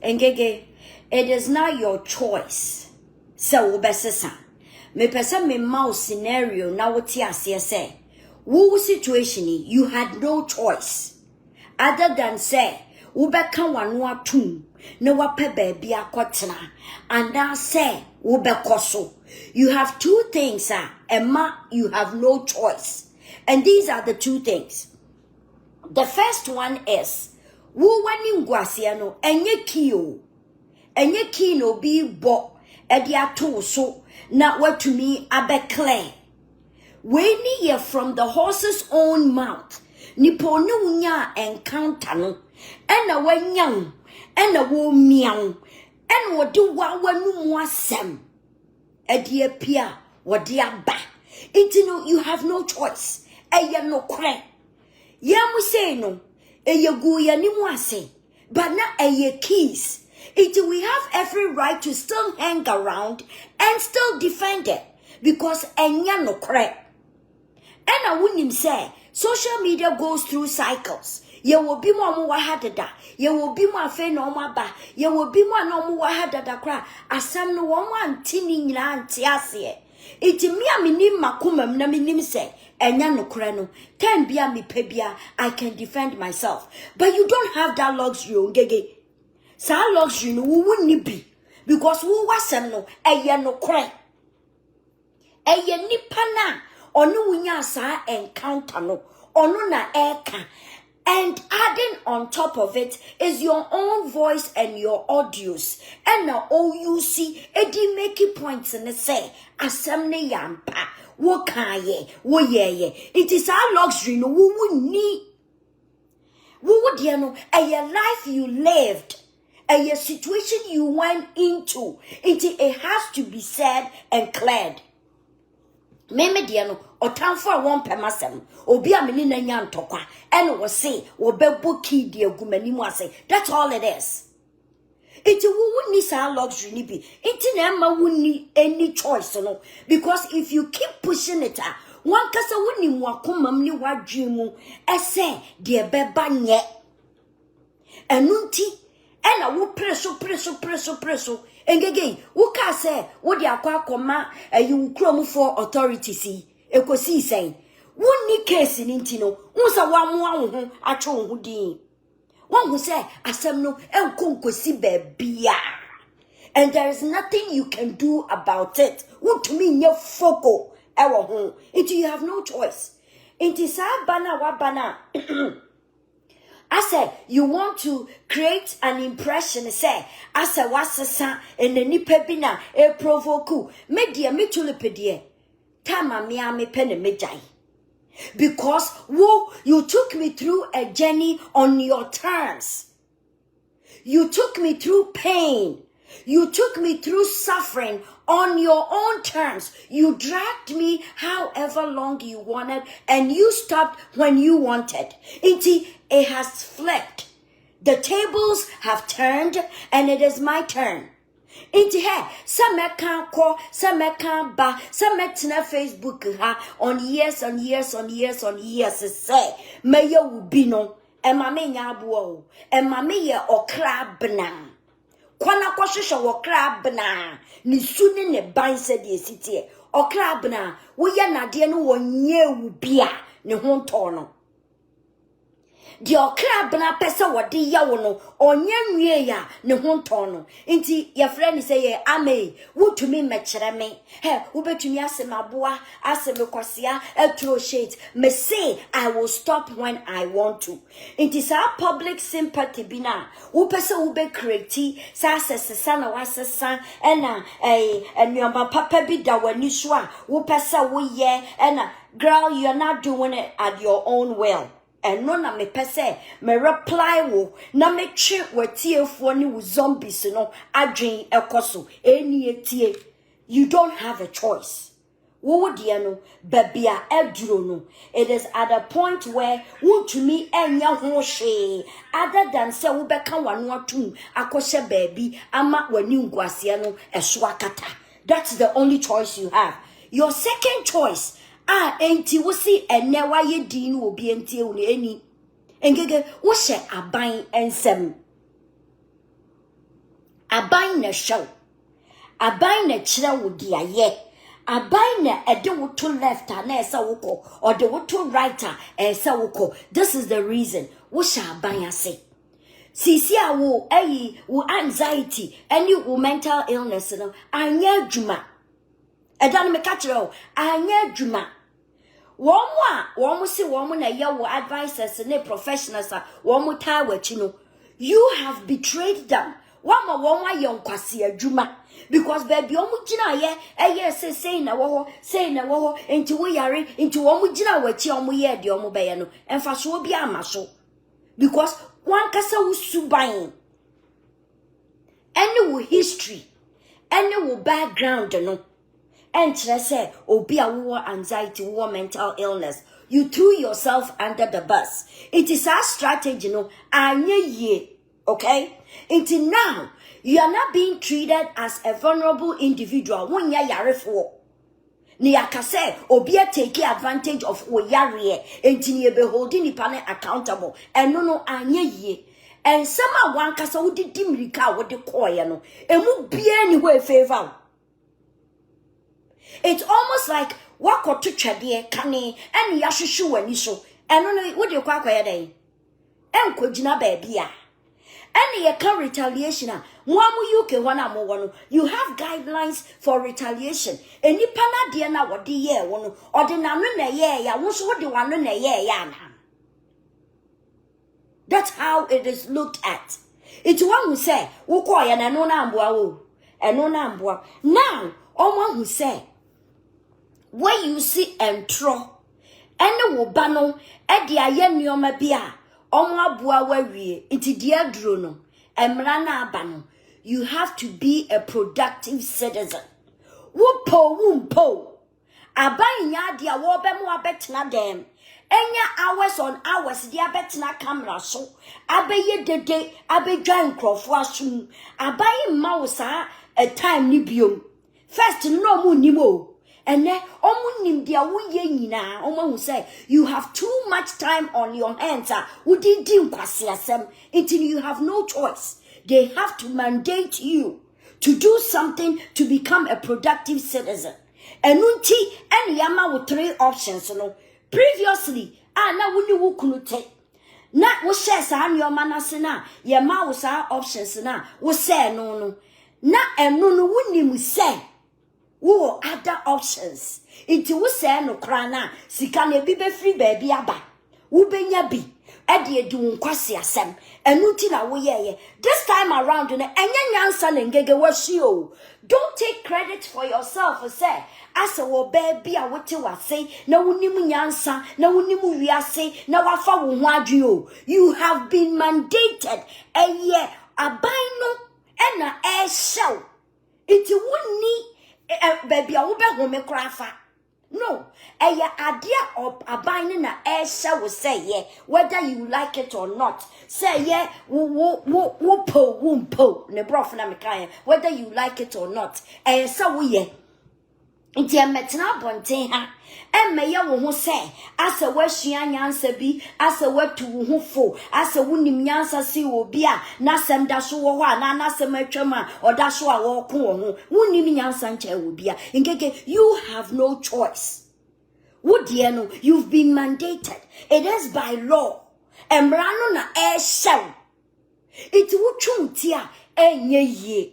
Ngege, it is not your choice. So ubesesa. Me pesa me mouse scenario na woti ase say. Wo situation you had no choice other than say ubeka wanu atum na wape baabi akotena and now say ubekoso. You have two things Emma, you have no choice. And these are the two things. The first one is wo wani ngwase no enye kio. Enye ki no bi bo edi ato so na watumi abeclare. When you from the horse's own mouth, nipo ni unya encounter no, ena wanyang, ena wo miang, ena wadi wanu mwasem, edi epia wadi aba. Itino you have no choice. Eya no kre. Ya muse no, eya guya ni mwase, but na eya keys. We have every right to still hang around and still defend it because enya no kre. And I wouldn't say social media goes through cycles. You will be more wahadada. You will be more fe no ba. You will be more no wahadada cry. Asam no one tinning land tiasie. It me a minim makumam na minim say. Enya no kreno. Ten bia mi pebia. I can defend myself. But you don't have that luxury, Ngege. Sa luxury no wouldn't be. Because who wasn't no eya no kre. Eya nipana. Onu unya sa encounter no. Onu na eka. And adding on top of it is your own voice and your audios. And now all you see, edi make points and say, asemne yampa, wo kaye, wo ye. It is our luxury no wo would need. Wo would you know a life you lived, a situation you went into. It has to be said and cleared. Meme diano o time for one pemasem obi ameni na nya ntokwa ene wo say wo bebo ki di agumani mu ase. That's all it is. It won't need sa luxury ni bi. It na ma wonni any choice no, because if you keep pushing it one kasa wonni mu akomam ni wadwe mu ese de beba nye enunti ena wo preso Engege, uka se, wo di akwa koma, you krom for authority si, ekosi saying, wuni case in intino, unsa wamu acho hudi. One who say, asemno, enkunko si bebia. And there is nothing you can do about it. Who to me, your foko, ewa home. You have no choice. Inti sa bana wa bana. I said, you want to create an impression, say, I said, what's the son, and the nipebina, a provoku, media, me tulipedia, tama me pen me jai. Because, whoa, you took me through a journey on your terms. You took me through pain. You took me through suffering on your own terms. You dragged me however long you wanted, and you stopped when you wanted. It has flipped. The tables have turned, and it is my turn. Some can't call, some can't buy, some na Facebook on years, say, may you be no, and my me yabuo, and my me or crab na. Kwana kwashusha wo crab na ni suni ne ban se de city o crab na wo ya nade no wonye wu bia ne ho nto no de o crab na pese wo de ya wo no onye nwie ya ne ho nto no nti ya friend say ye ame wutumi mekere me he wo betumi asemaboa asemekosea atro shade me say I will stop when I want to. Nti sa public sympathy bina wo pese wo be create sa sesesa na wasesa ena enuamba papa bi da wani so a wo pese wo ye ena girl, you're not doing it at your own will. And no na me pese me reply wo na me twe watiefo ni wo zombies no adwen ekoso eni etie. You don't have a choice. Wo dia no babia eduro no. It is at a point where wontumi enya ho hwe other than say wo beka wano atum akoshe baby ama wani ngwase no eso akata. That's the only choice you have. Your second choice, enti wo si ene wa ye din wo bi enti wo ni eni. Engege wo hye aban ensem. aban na show aban na chira wo dia ye aban na ede wo to left na esa woko or de wo to right esa woko. This is the reason wo sha aban ase. Sisi a wo wo anxiety any wo mental illness no anya dwuma edan me ka kire o anya dwuma. Womu si womu na ye wo advisors ne professionals womu ta wachi no, you have betrayed them. Wama womu aye nkwasi adwuma because baby womu gina ye say na wo enti wo yare enti womu gina wachi womu ye de womu be ye no emfa so obi amaso because one kasa wo suban any wo history any wo background no. And say, obi a wo anxiety, wo mental illness, you threw yourself under the bus. It is our strategy, no, anye ye, okay? Until now, you are not being treated as a vulnerable individual. When ya yare for, ni akase, obi a take advantage of wo yare, until you be holding the panel accountable. And no anye ye. And some one kasa wo di dimrika wo de koya no, emu bia ni ho favor. It's almost like wako to chadie kane and yashushu when you so and no what you kwa day and kojina baby and ye can retaliation you have guidelines for retaliation and you pana dia na what the year one or the nanu na ye ya won't what the one na ye ya. That's how it is looked at. It's one who say woko ya na no na ambua wo and no na ambua now one who say when you see entro ene wo ba no e de aye nneoma bia omo aboa wawie enti de aduro no emra na aba no, you have to be a productive citizen. Wo wumpo aban nya de a wo be mo abetena dem enya hours on hours de abetena camera so abeye dede abedwan krofo asum aban ma wo sa a time ni biom first no mu nimo. And then, who say you have too much time on your hands. Until you have no choice. They have to mandate you to do something to become a productive citizen. And yama with 3 options. Previously, na wuni wukunute. Na wo share sa your manasena. Yama was our options na. Wo say no. Na no wuni mu say. Wo other options. Iti wo say no krana sika na bi be free baby aba. Wo benya bi e de edi wo nkwase asem. Enu ti na wo ye. This time around na enye nyansa na ngege washi o. Don't take credit for yourself say as wo baby a wote wase na wonimu nyansa na wonimu wiase na wafa wo ho adwe o. You have been mandated eye aban no e na e show. Iti woni baby, I will be home crafa. No, idea of a binding na air will say, yeah, whether you like it or not. Say, yeah, wumpo, nebrofna whether you like it or not. So we Inti metna bonten ha emmeye wo ho se asa wahua nyansa bi asa watu wo ho fo asa wonim nyansa si obi a na sem da so wo ho a na sem atwam a oda so a wo ko wo ho wonim nyansa nche obi a nkeke you have no choice. What dear no, you've been mandated. It is by law. Emrano na show. It would chuntia enye ye.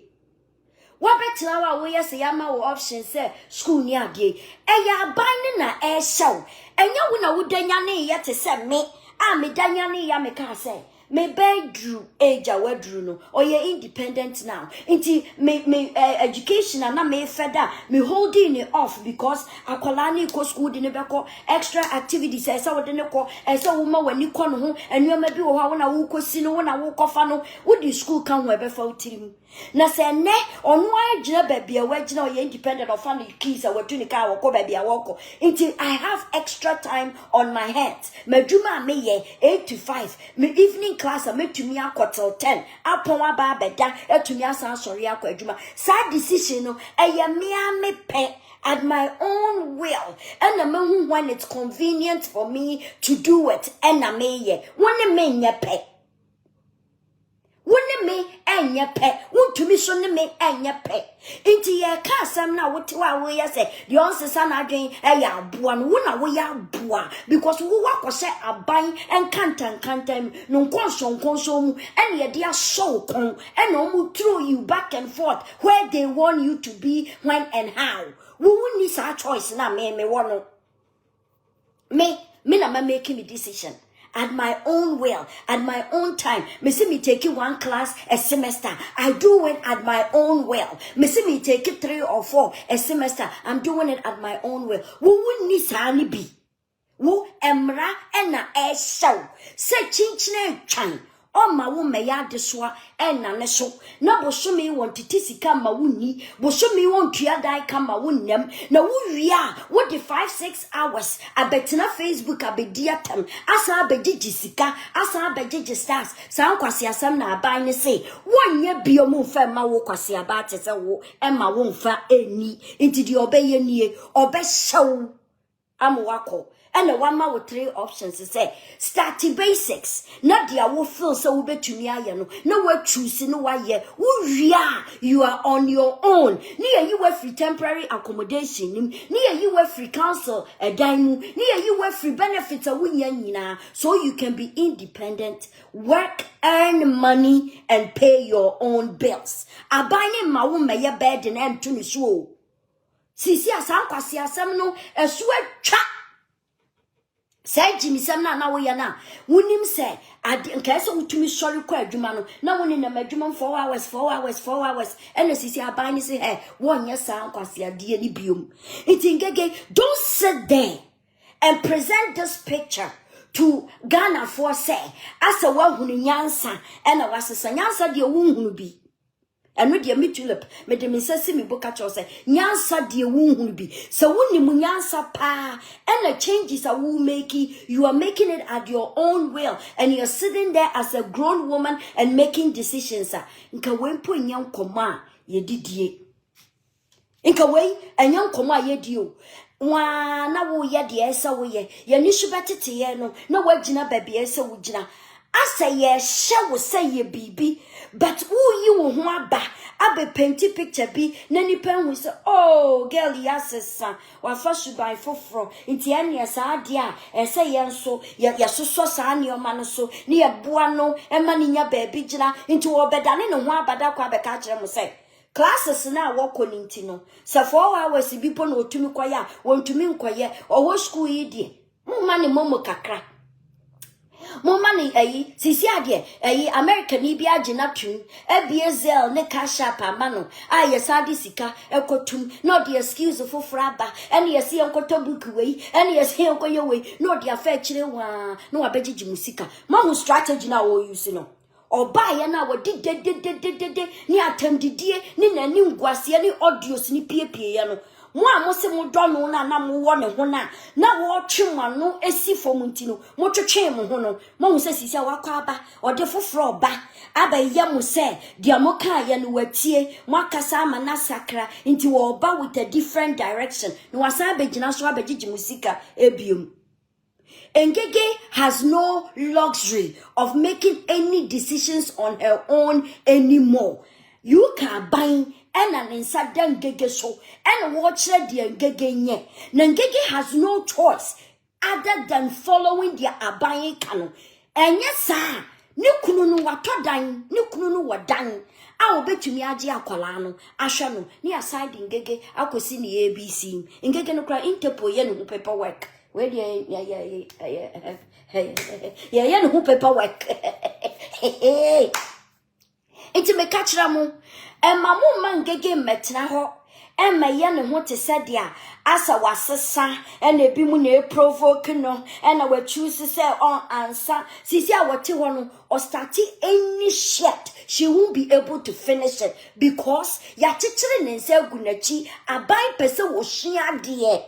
Wabetrawa we say yama option say school ni ade. Eya binding na show. Enya wona wudanya ne ye te se me. A me danya ne ya me ka say. Me bedru age awedru no or ye independent now. Inti me education na me feda me holding it off because akwalani ko school de ne beko extra activities esa wode ne ko esa wo ma wani ko no ho enuma bi wo ha wo na wo kosi no wo na wo kofa no wo di school kan wo be fa utirim na se ne onu agina babia wagina o ye independent of family keys awatu ni ka wo ko babia wo ko inti I have extra time on my hands maduma me ye 8 to 5 me evening class a metumi akotel 10 apon aba beda etumi asan sori akwadwuma sa decision no eye me pe at my own will and the man when it's convenient for me to do it and na me ye woni me nye pe woni me enye pe wontumi so ne me enye pe inti ye ka asem na wotewa wo ye se de onsesa na adwen e ya aboa no wo na wo ya aboa because wo wakose aban enkantankantam no nkonso mu ene ye de aso kon ene omu throw you back and forth where they want you to be when and how wo woni sa choice na me wono me na making a decision at my own will, at my own time. Me see me taking one class a semester. I do it at my own will. Me see me taking 3 or 4 a semester. I'm doing it at my own will. Wo woni sa ni bi. Wo emra ena e show. Se chinchine twan. O ma wo me ya desoa ena ne so na bo so me won titisika ma wonni bo so me won tua dai ka ma wonnem na wo wia wo de 5-6 hours abetina Facebook abedi atam asa abegigi sika asa abegigi stars san kwase asam na aban ne say wonye biomu fa ma wo kwase aba te se wo e ma wo mfa eni enti di obeye nie obehyew amwako. And the one with 3 options to say start basics. Not the wo feel so we betumi ayano. No we choose no why you are on your own. Near you were free temporary accommodation. Near you were free counsel a dime. Near you were free benefits a winyana. So you can be independent, work, earn money, and pay your own bills. Abane ma wo me ye bed and to ni so. Sisi asan kwasi asem no esu atwa. Say Jimmy Samna na we na wunim say nke so utumi sorry kwa adwuma no na woni na madwuma 4 hours and sisi aban ni say hey wonye san kwase ade ni biom itingege don't sit there and present this picture to Ghana for say asa wa hunu nyansa na wasesa nyansa de wunhunu bi eno de me tulip me de me sesi me boka cho say nyansa de wunhunu bi so woni mu nyansa pa and the changes that will make you are making it at your own will and you're sitting there as a grown woman and making decisions nka wempo nyam koma ye didie nka we anyam koma ye dio wa na wo ye de esa wo ye ni shubetete ye no na wagina baby esa wo gina asa ye hye wo say ye bibi but who you ho aba abe painti picture bi na nipa hu say oh girl yasesa wa fa shuban foforo nti ania sa ade a ese ye nso ye soso sa ne o ma no so ne ye boa no e ma ne nya baby gina nti wo bedane ne ho abada kwa be ka kire mo say classes na woko ninti no se 4 hours bi po na otumi kwaya wontumi nkoye owo school yi die mo ma ne momo kakra mo mani sisi ade American ni bi agina tun ebiazel ne cash up amano ayesadi sika ekotum no the excuse for fraba and yes enkoto book we and yes enkoye we no the affair chire wa no abegigi musika mo strategy na wo use no oba ye na wo de ni atamdidie ni nani ngwase ni audios ni piepie ye no mo amose mo dono na mo wo ne ho na wo twema no esi fom ntino mo twetwe mo ho no mo hu se sisi wakwa aba ode foforo ba aba ye mo se dia mo ka ye no watie mo akasa ama na sakra nti wo ba with a different direction no wasa abegina so abegigi musika ebiom. Ngege has no luxury of making any decisions on her own anymore. You can buy and an inside Ngege so and watch the Ngege nye. Ngege has no choice other than following their abaye canon. And yes, sir, ni kununu watodan, ni kununu wadan. I will bet you me aji akwalano, ashano, ni aside Ngege, akosi ni ABC. Ngege no cry interpo yen paperwork. Well, yeah, no paperwork. It's me catch ramu. And my woman Ngege metna ho. And my yan what to say dia. Asa wasasa and a bimune provoke no. And I will choose to say on answer. Sisi I what you want or starting any shit. She won't be able to finish it because ya chichiri nense gunachi abai pese wo shia die.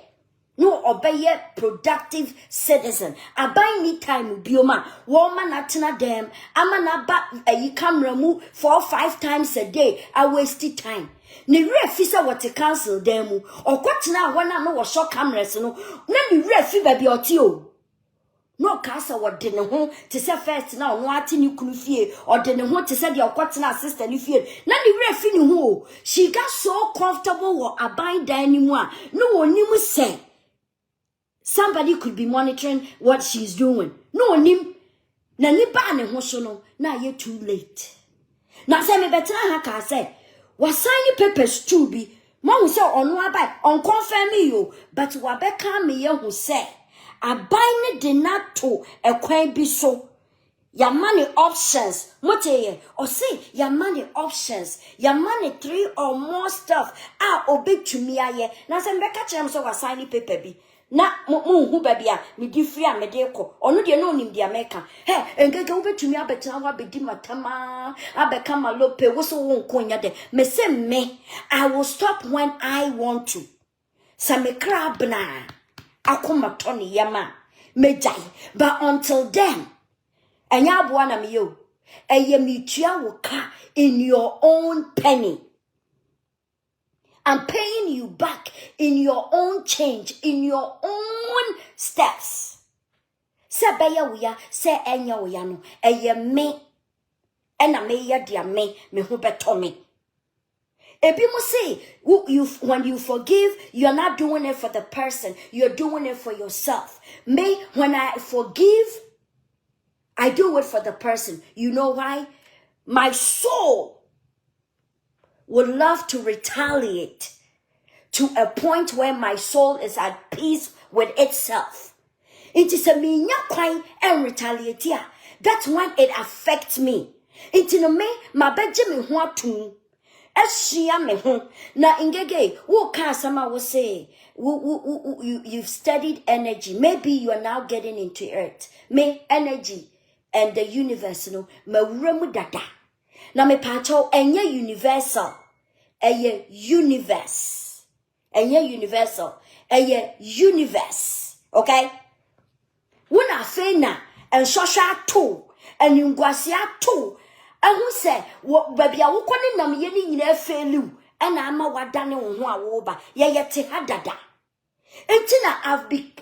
No obey productive citizen. Abai ni time bioma. Woman atena dem. Amana ba camera mu 4-5 times a day. I wasted time. Ni refisa what to cancel demu. Or kwatena wana no was show cameras no. Na ni refi baby oti o. no kasa wode ne ho te se first na ono ate ni kunu fie ode ne ho te se de okotena sister ni fie na ne wura fi ni ho she got so comfortable wo aban dan ni mu a no onim se somebody could be monitoring what she's doing no onim na ni ba ne ho so no na ye too late na se me betra ha ka se was signing papers too be mo say ono abai on confirm you but wa be kan me ye hu say abai ne de na to ekwan bi so ya money options mote or say ya money options ya money 3 or more stuff obetumi aye na se me ka kire so wa signing paper bi na mo hu ba bia me di free a me de ko ono de no nim dia meka engege obetumi abetena wa bedi matama abeka malope wo so wo nkonya de me se me I will stop when I want to sa me crab na akoma toni yama mejai but until then enya aboa na me yo eye mitua wo ka in your own penny. I'm paying you back in your own change, in your own steps. Se beya uya, se enya uya no, eye me, ena me ya dia me hu beto me. Ebi mo say, when you forgive, you're not doing it for the person, you're doing it for yourself. Me, when I forgive, I do it for the person. You know why? My soul would love to retaliate to a point where my soul is at peace with itself. It is a minya kwai and retaliate. That's when it affects me. It no me ma beje me ho atum. Eshia me ho. Na ingege wo ka sama wo say you've studied energy. Maybe you are now getting into earth. Me energy and the universe no ma wuramu dada. Na me pacho enye universal. Eye universe. Enye universal. Eye universe. Okay? Wuna fena en shosha to en ngwasia to ehun se baby a wo kone nam ye ni nyina felu ena ama wadane wo ho awoba ye te hadada. Until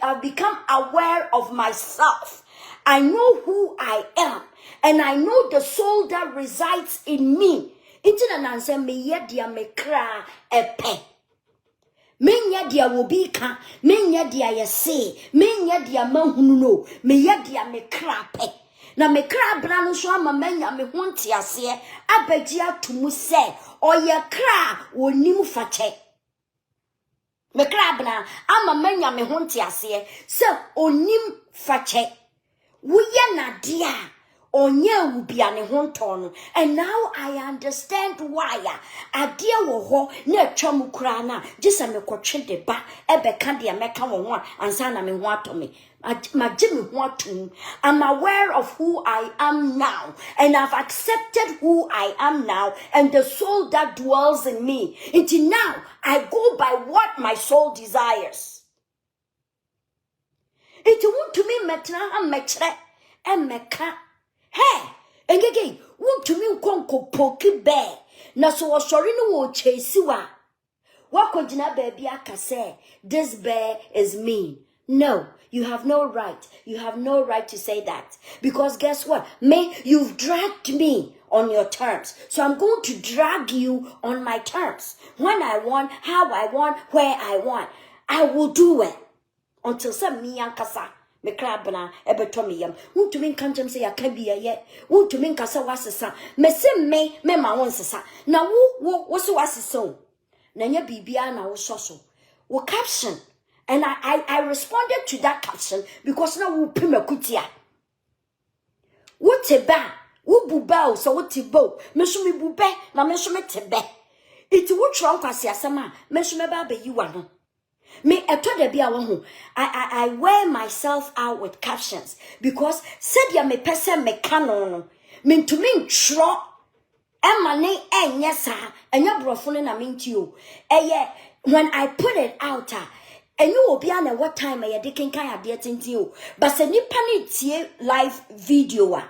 I've become aware of myself. I know who I am. And I know the soul that resides in me. Until an answer me ye dia me kra epe. Me nye dia wobika. Me nye dia ye say. Me nye dia manhuno. Me ye dia me kra pe. Na me kra brano so ama menya me honti ase. Abegia tumu se. Oye kra wonimu fache. Me kra bra ama menya me honti ase. Se onim fache. Wuye na dia. Onye ubia ne honton. And now I understand why. Adia wo ho na atwa kura na gisa me kwotwe de ba ebe ka de meka wo ho ansa na me ho atomi. I'm aware of who I am now, and I've accepted who I am now and the soul that dwells in me. Until now, I go by what my soul desires. It won't to me metna and metre and meka. Hey, engege, won't to me konko poki bear. Na so sorry no wo chesiwa. Wako jina baby akase, this bear is mean. No, you have no right. You have no right to say that. Because guess what? You've dragged me on your terms. So I'm going to drag you on my terms. When I want, how I want, where I want. I will do it. Until some me yankasa. Me krabna ebetomi yam. Won't to mean kanjem say I can be a yet. Won't to mean kasa wasesa. Me se me ma wonsesa. Na wo so wasesa. Nanya bibia na wo soso. Wo caption. And I responded to that caption because now we pima kutia. What a ba? Wo buba so what bo? Mesumi bube na mesumi tebe. It would trump as yasama. Mesumi ba be you ano. Me eto de bia wo ho. I wear myself out with captions because said ya me person me canon. Me to mean tro. Emma ne enya sa enya brofo na mentio. When I put it out and you will be on what time I can kind of get into you. But se nipa ni tie live video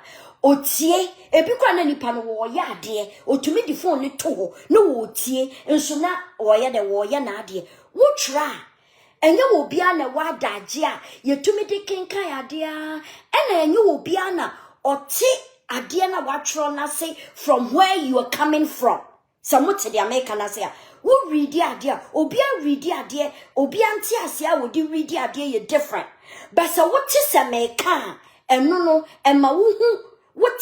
o tie e bi kwa na nipa no wo ya de o tumi di phone ni to no wo tie enso na wo ya de wo ya na de wo tra enye wo bia na wa daje a yetumi de kenkan ade a ena enye wo bia na oti ade na wa tro na say from where you are coming from. Samuti de America na say wo read ade a obi a read ade obi anti ase a wo di read ade ye different. But so what is America eno no ema wo hu what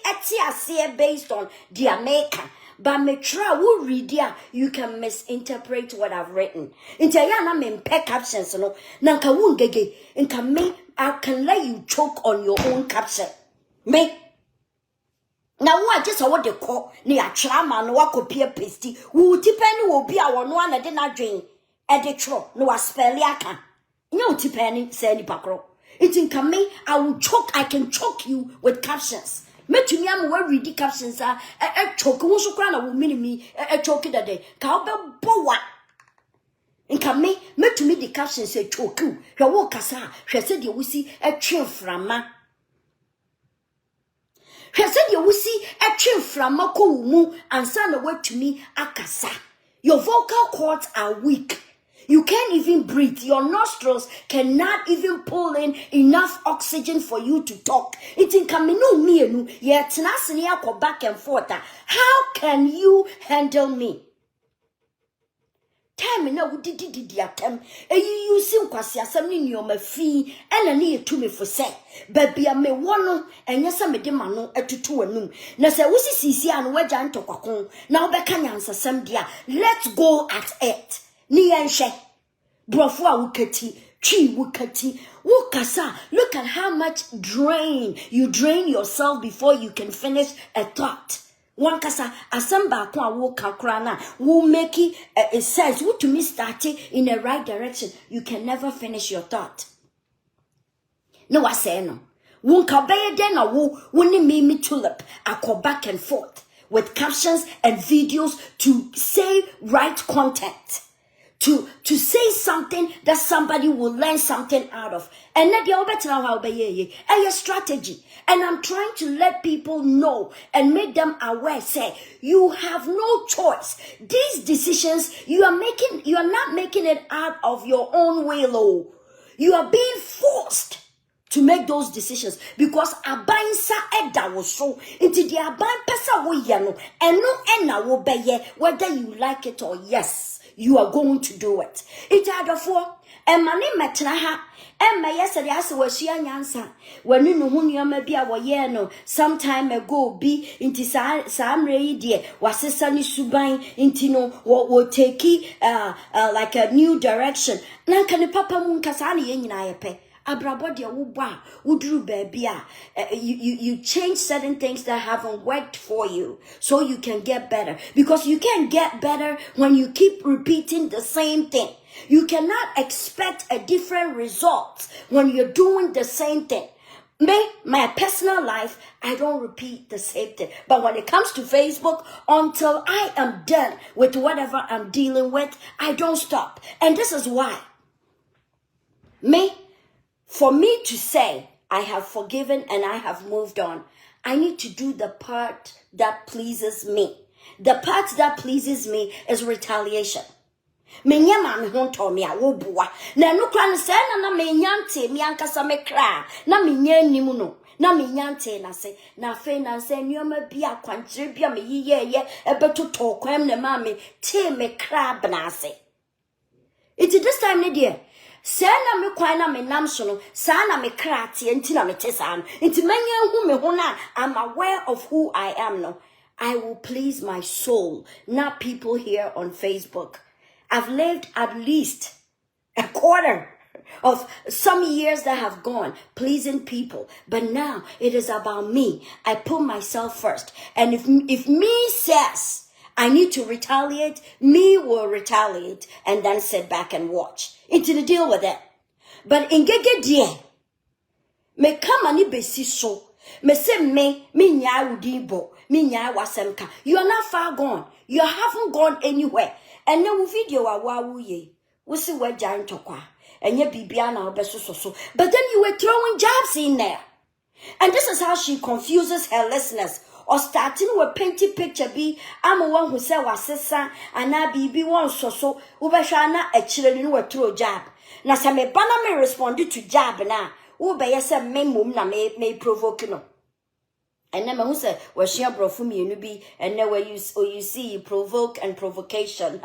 ati ase based on the American. But me try who read ya, you can misinterpret what I've written. Into ya na me pay captions no. Nanka wun gege. Inka me, I can let you choke on your own caption. Me. Now what just what they call ni a trama no wa copy paste. Wu tipeni will be our one I did not drink. Editro no a spell yaka. No tipeni say ni pakro. It inka me, I will choke. I can choke you with captions. Me to me am we read the captions choke wo so kra na wo minimi choke that day ka obe bowa nka me to me the captions say choke hwe wo kasa hwe se de wo si etwe frama hwe se de wo si etwe frama ko mu ansa na wo to me akasa. Your vocal cords are weak. You can't even breathe. Your nostrils cannot even pull in enough oxygen for you to talk. It's in kaminu mienu. Yeah, tenacity go back and forth. How can you handle me? Time na wo didi atem. You sim kwasi asem ni nyoma fi. Ena ni yetu me for say. Baby a me wono enye se me de ma no atutu anum. Na se wo sisi anu waja ntokakon. Na wo beka nyansasem dia. Let's go at it. Ni enhwe brofo a wukati twi wukati wukasa. Look at how much you drain yourself before you can finish a thought. One kasa asamba kwa woka krana will make it sense what to me starting in the right direction. You can never finish your thought. No, I say no. Wonka beye den a wo woni me tulip akọ back and forth with captions and videos to say right content. To say something that somebody will learn something out of. And then a strategy. And I'm trying to let people know and make them aware, say, you have no choice. These decisions you are not making it out of your own will. You are being forced to make those decisions because abansa eda was so into the aban pesa wo yano and no ena wo beye whether you like it or yes. You are going to do it. It's therefore, and my name Matraha, and my yesterday as was she answer. When you know who you may be our year no, some time ago be into some radio was a sunny subain into no what will take like a new direction. Now can the papa moon casani in Iape? Abrabodia uba udru baby you change certain things that haven't worked for you so you can get better, because you can't get better when you keep repeating the same thing. You cannot expect a different result when you're doing the same thing. My personal life, I don't repeat the same thing. But when it comes to Facebook, until I am done with whatever I'm dealing with, I don't stop. And this is why for me to say, I have forgiven and I have moved on, I need to do the part that pleases me. The part that pleases me is retaliation. Menya mami honto me awo boa. Na no kra ne se na menyante mi ankasa me kra. Na menya nimu no. Na menyante na se. Na fe na se nyoma bi akwankyere bi a me yiyeye ebeto tokwam na mami te me kra bnase. It is this time ne dear. Sana me kwan na me nam so no sana me krate enti na me tesa no enti manya hu me ho na I'm aware of who I am no. I will please my soul, not people here on Facebook. I've lived at least a quarter of some years that have gone pleasing people, but now it is about me. I put myself first, and if me says I need to retaliate, me will retaliate and then sit back and watch. Into the deal with it. But in gege die, me come ani besi so, me say me nya udibo, me nya wasemka. You are not far gone. You haven't gone anywhere. And now video wa ye, we see where giant tokwa, and ye bibiana obeso so. But then you were throwing jabs in there. And this is how she confuses her listeners. or starting with painting picture be I'm one who say was sister and I be one so ubashana a children were through job. Na sa me bana me responded to job na ube yesa me mum na me provoke no. And then who say well she from you be and then where you see provoke and provocation.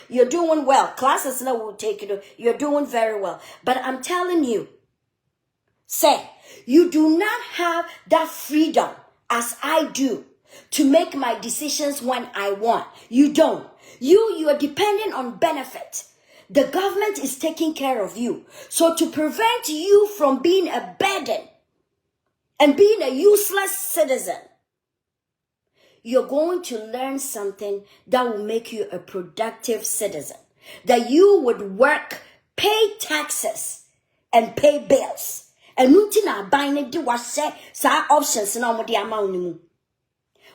You're doing well. Classes now will take it. You're doing very well. But I'm telling you, say you do not have that freedom as I do to make my decisions when I want. You don't. You are dependent on benefit. The government is taking care of you. So to prevent you from being a burden and being a useless citizen, you're going to learn something that will make you a productive citizen. That you would work, pay taxes, and pay bills. And nutina buying do what say sa options na mo di ama onimu.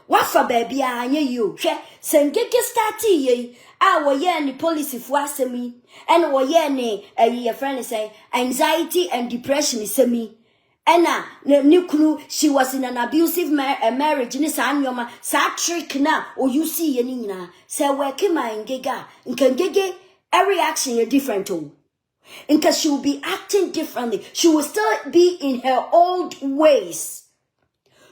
What for baby anya you? Sengege starti ye wo ye ni policy fu asemi and wo ye ni your friend say anxiety and depression isemi. Ena nikunu she was in an abusive marriage ni sa anyoma sa trick na o you see ye ni nyina say work my ngega nkangege every reaction is different too. Because she will be acting differently. She will still be in her old ways.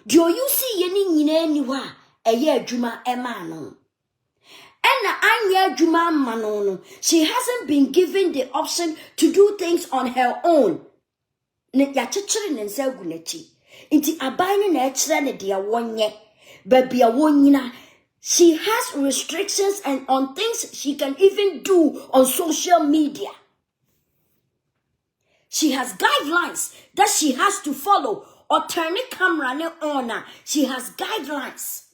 Do you see any niwa a year juma emano? And anya juma manono. She hasn't been given the option to do things on her own. Ne ya chichiri nense gunechi. Inti abani na echira ne dia wonye. Baby a wonyina. She has restrictions and on things she can even do on social media. She has guidelines that she has to follow. Or turn the camera on. She has guidelines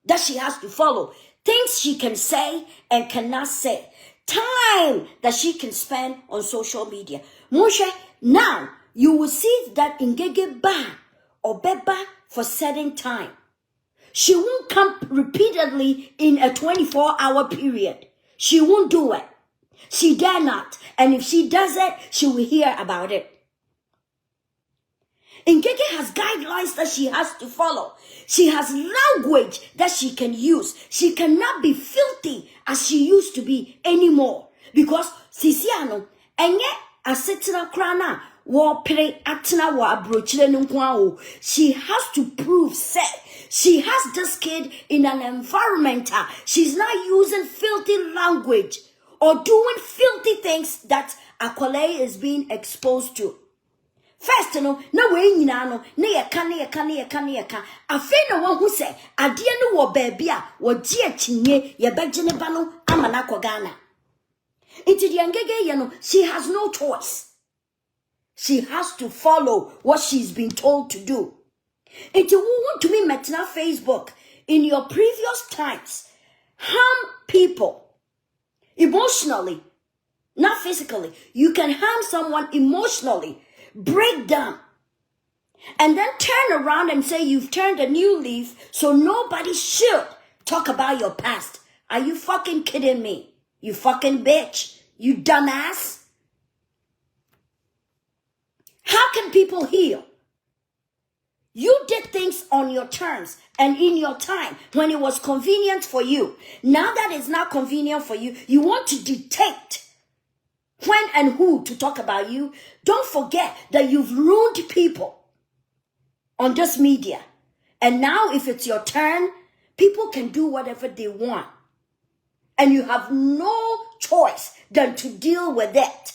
that she has to follow. Things she can say and cannot say. Time that she can spend on social media. Moshe, now you will see that Ngege ba or beba for certain time. She won't come repeatedly in a 24-hour period. She won't do it. She dare not. And if she does it, she will hear about it. Ngege has guidelines that she has to follow. She has language that she can use. She cannot be filthy as she used to be anymore. Because Sisiano, enye asetina krana, wo pere atina wo abrochile nkwao. She has to prove set. She has this kid in an environment. She's not using filthy language or doing filthy things that Akwale is being exposed to. First, no way no, ne yaka. Afe no one who say, adie no wo baby a wo ji achinye ye begene ba no amana ko Ghana. Into the Ngege ye no, she has no choice. She has to follow what she's been told to do. Into who want to me metna Facebook in your previous times harm people emotionally, not physically. You can harm someone emotionally. Break down. And then turn around and say you've turned a new leaf so nobody should talk about your past. Are you fucking kidding me? You fucking bitch. You dumbass. How can people heal? You did things on your terms and in your time when it was convenient for you. Now that it's not convenient for you, you want to dictate when and who to talk about you. Don't forget that you've ruined people on this media. And now if it's your turn, people can do whatever they want. And you have no choice than to deal with it.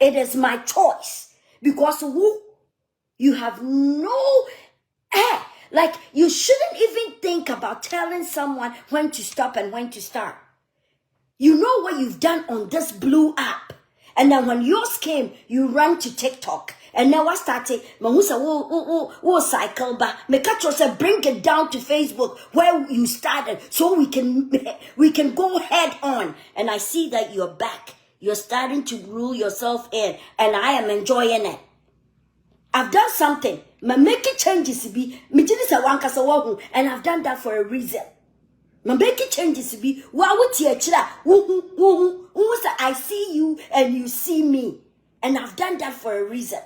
It is my choice. Because who? You have no like you shouldn't even think about telling someone when to stop and when to start. You know what you've done on this blue app. And then when yours came, you ran to TikTok. And now I started, Mamusa will cycle back. Mekacho said, bring it down to Facebook where you started so we can go head on. And I see that you're back. You're starting to rule yourself in. And I am enjoying it. I've done something. My making changes to be, and I've done that for a reason. My making changes to be, I see you and you see me. And I've done that for a reason.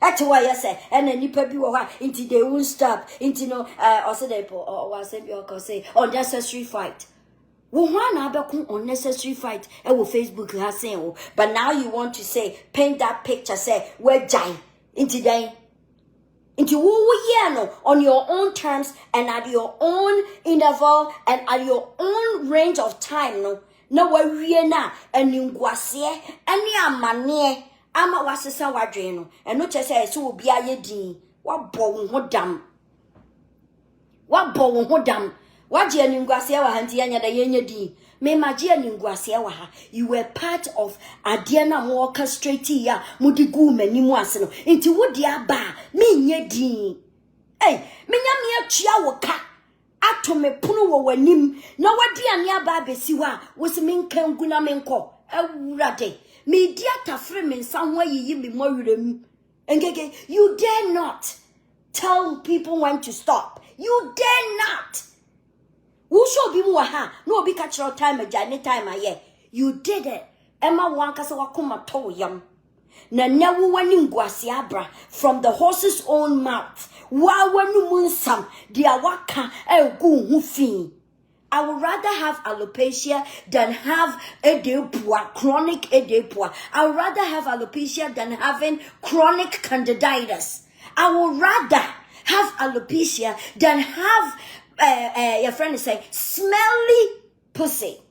That's why I say, and then you probably will into they won't stop, into no, also they put, or was it your say, unnecessary fight. One unnecessary fight, and with Facebook has saying, but now you want to say, paint that picture, say, we're giant, into day. Into on your own terms and at your own interval and at your own range of time, no worry na and you guasie any amane ama wasesa wadwe and no just say so be a din what bow ho dam what je ni guasie wa hanti anya da yenya din me magia ni guasie wa ha you were part of ade na mo orchestrate ya mudigu manimu ase no enti wodi aba me nye din eh me nya me atua wo ka ato me punu wo wanim na wadi ane aba besi wa wo se me nkan gu na me nko awurade me di atafre me nsa ho ayiyi me mowerem engege you dare not tell people when to stop. You dare not. Who should be more ha? No be catch your time a journey time aye. You did it. Emma wankasa wakuma to yam. Na newu wani ngwasiabra from the horse's own mouth. Wa wanu munsam dia waka egu hufi. I would rather have alopecia than have chronic edepua. I would rather have alopecia than having chronic candidiasis. I would rather have alopecia than have your friend is saying smelly pussy.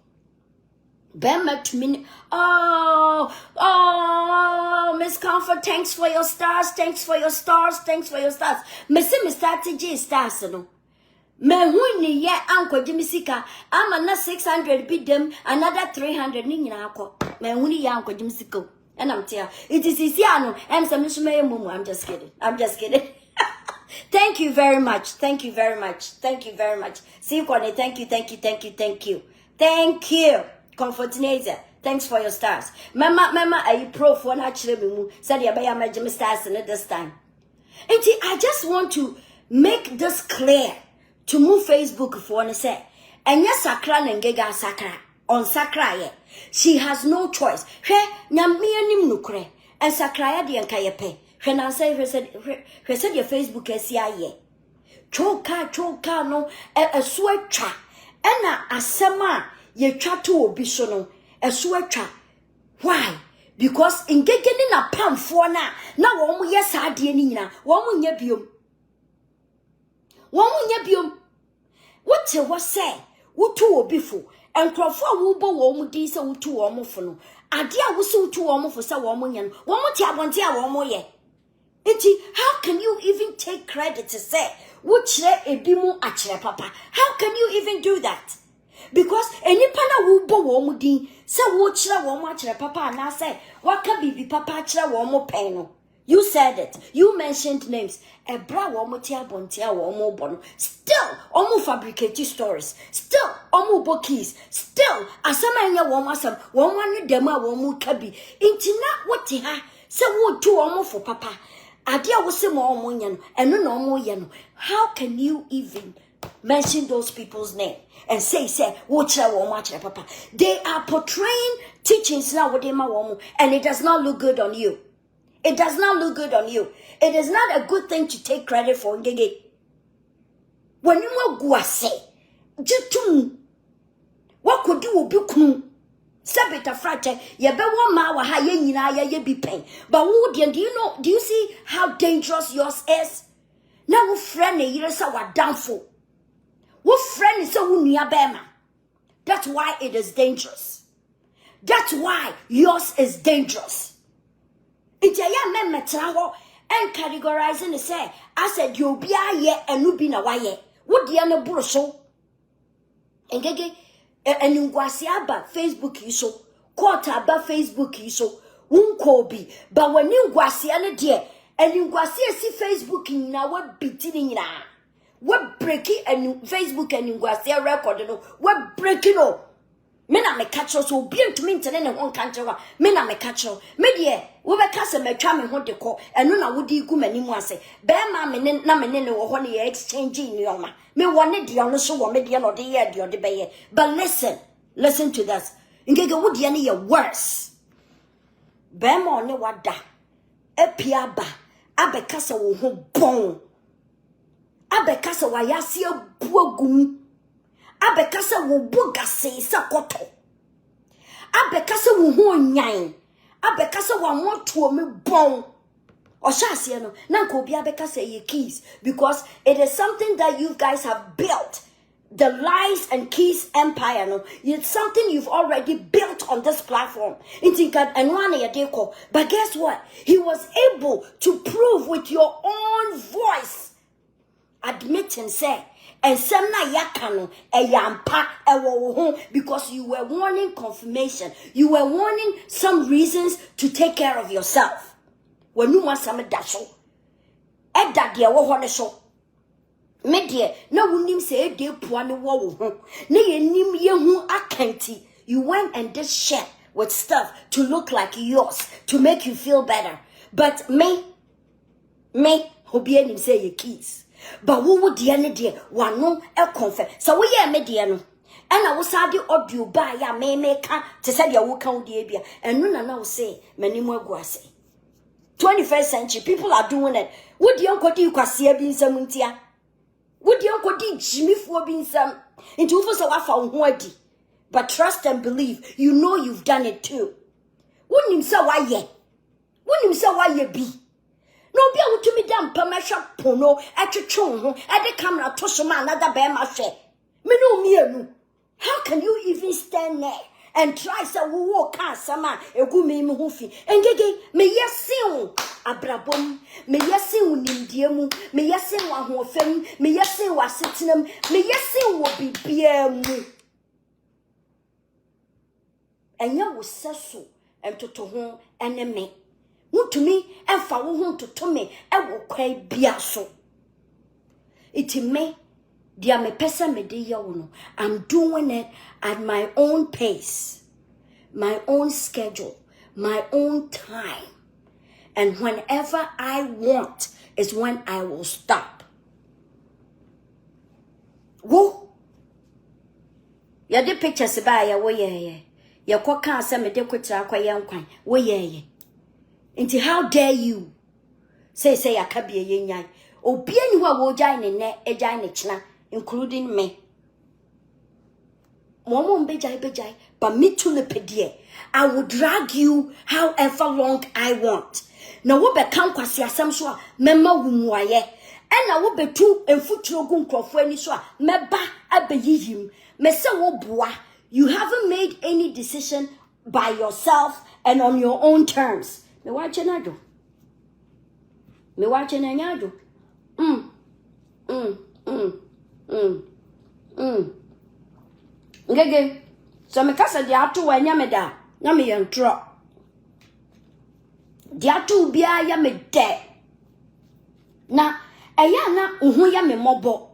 Oh, Miss Comfort, thanks for your stars, thanks for your stars, thanks for your stars. Missy strategy stars no. Me huni ye anko jimisika ama na 600 bidem another 300 ni nyina akọ. Me huni ye anko jimisiko. And I'm telling it is isiano and some mumu. I'm just kidding. Thank you very much. Thank you very much. Thank you very much. See you, Connie. Thank you. Thank you. Comfortinator. Thanks for your stars. Mama, are you pro for actually mumu? Said ya by my Jimmy stars in it this time. And I just want to make this clear to move Facebook for one say. And yes, sakra ngega sakra. On sakra ye. She has no choice. She nyamia nim nukre. And sakra ya di ankayepe. When I say, she said your Facebook SCIA. Choka no a sweater. Ena asema ye chatu obisono a sweater. Why? Because in getting a palm for na womu yes adi nina womu nyebium. What you was say? Wutu obifu. And Crawford will bo womu disa wutu womufono. Adia wusu wutu womu sa womu nyan. Womu tia womu ye. How can you even take credit to say, papa? How can you even do that? Because any pana wubo womudi, say wuchra womu papa and I say, what can be papa chra womo peno? You said it. You mentioned names. A bra womo tia bontia womo bono. Still, omu fabricated stories. Still, omu bookies. Still, asamanya womasam, womani dema womu kabi. Intina wati ha, say wo tu omu for papa. Adia wose mo omonyan and no omoyan. How can you even mention those people's name and say wocha womacha papa? They are portraying teachings now with them and it does not look good on you. It does not look good on you. It is not a good thing to take credit for ngege. When you mo guase jitum what could you be kun Sabita frate, ye be one ma wa ha ye nyina ye be pain. But who do you see how dangerous yours is? Now wo friend e yire sa wa downfall. Wo friend is so nua bema. That's why it is dangerous. That's why yours is dangerous. It's a ya men metra ho and categorizing the say I said you be ye enu bi na wa ye. Wo de na buru so. Engege and you aba Facebook iso, quarter aba Facebook iso, unkobi, but when you guasiana dear, and you guasia see Facebook in now what beating na, what breaking and Facebook and you guasia record no, what breaking no. Mena me catch so be to me and one country, mena me catch me dear, we be cast me tram ho de call, and no na would you go many more say, bear mamma na menene or honey exchanging yoma. Me wanted the honor so me the or the year the bay. But listen to this. Ingega would ye worse. Bemo ne wada. E piaba. abekasa wo ho bon abekasa wa yase abuagum abekasa wo bugase sakoto abekasa wo ho nyan abekasa wa moto me bon oshase no na ko bia bekasa ye keys because it is something that you guys have built. The lies and keys empire, no, it's something you've already built on this platform. But guess what? He was able to prove with your own voice, admit and say, and semna yakano e yampa ewo because you were wanting confirmation. You were wanting some reasons to take care of yourself. When you want some dasho, e dadia wo ne so. Media, no wunim say de poa ne wo ho. Ne yenim ye hu akanti. You went and did shit with stuff to look like yours, to make you feel better. But me, obi anim say ye keys. But wo wo de ne de wano e confess. So we ye me de no. And I was sadi audio ba ya me ka te say de wo kan de bia. Enu na wo say manimu agu ase. 21st century people are doing it. Wo de ankodi kwase bi nsam ntia. Would you go di Jimmy for being some into adi? But trust and believe, you know you've done it too. Wouldn't him say why ye? Wouldn't him say why ye be? No be able to me damn permission pono at your chon at the camera to some another bear my share. Me no me. How can you even stand there and try to walk sama e go me hufi? Engege me yesin abrabom me yesin nimdiemu me yesin wa hoofem me yesin wa setenam me yesin wo bibia mu enya wo seso entoto ho eneme mutumi emfa wo ho toto me e wo kwai bia so itime dia me pesa me de ye wo no. I'm doing it at my own pace, my own schedule, my own time. And whenever I want is when I will stop. Woo! Ya de pictures ba ya wo ye. Ya kwa kan se me de kwitra kwa ye nkwan. Wo ye. Nti how dare you say ya ka bia ye nyan. Obi ani wa wo jai ne ejai ne china including me. Momo bejai but me to the I will drag you however long I want. Na wo be kan kwase asem so a mema wumuaye e na wo betu emfuturo gu nkrofo ani so a meba abeyihim me se wo boa. You haven't made any decision by yourself and on your own terms. Me wache na do nyado ngege so me kasa dia ato wa nya me da na me yentro diatu bia ya me de na eya na uhu ya me mobo.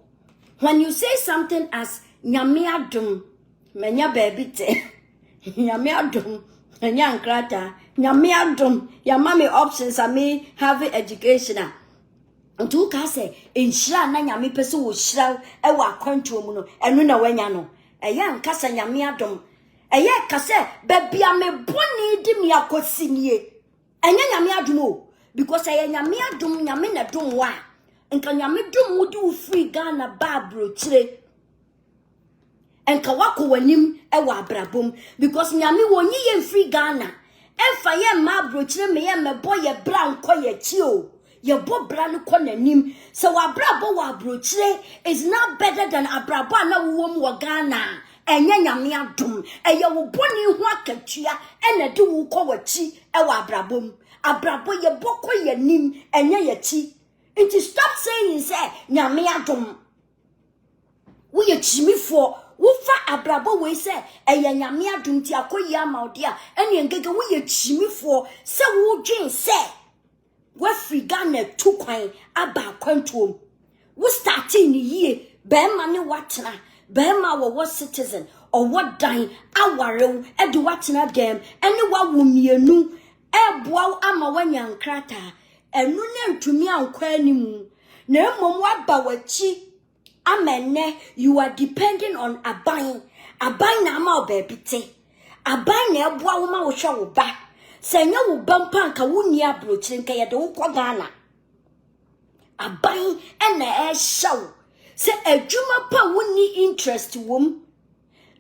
When you say something as nyame adom menya baby te nyame adom enya nkrata nyame adom ya mama options I may have education ntu ka say enhira na nyame pese wo hira e wa kwantuo mu no enu na wanya no eya nkasa nyame adom eya ka say babia me boni di me akosinie enya nyame adom o because eya nyame adom nyame na dom wa nka nyame dom wo di wo free Ghana babro chire enka wako wanim e wa abrabom because nyame wonyi ye free Ghana emfa ye ma bro chire me ye mebo ye bra nko ye chi o ye bo bra no ko nanim so wa brabo wa bro chire is not better than abrabo na wo mu Ghana enya nyame adom eye wo boni ho akatua ena de wo ko wachi e wa abrabo ye boko ye nim enya ye chi nti stop saying say nyame adom wo ye chimifo wo fa abrabo we say eye nyame adom ti akoyi amaode a ene ngege wo ye chimifo se wo dwen say we free Ghana tu kwan aba kwantuom wo starting ye be ma ne watena be ma wo citizen or what dying awarew e de watena dem ene wa wo mienu e boa ama wanya nkrata enu na ntumi ankwa animu na emom waba wachi amene you are depending on aban na ama obebite aban na eboa wo ma wo hwe wo ba senya wo bampa nka woni abrochire nka ye de wo kwa Ghana aban ena show se adwuma pa woni interest wom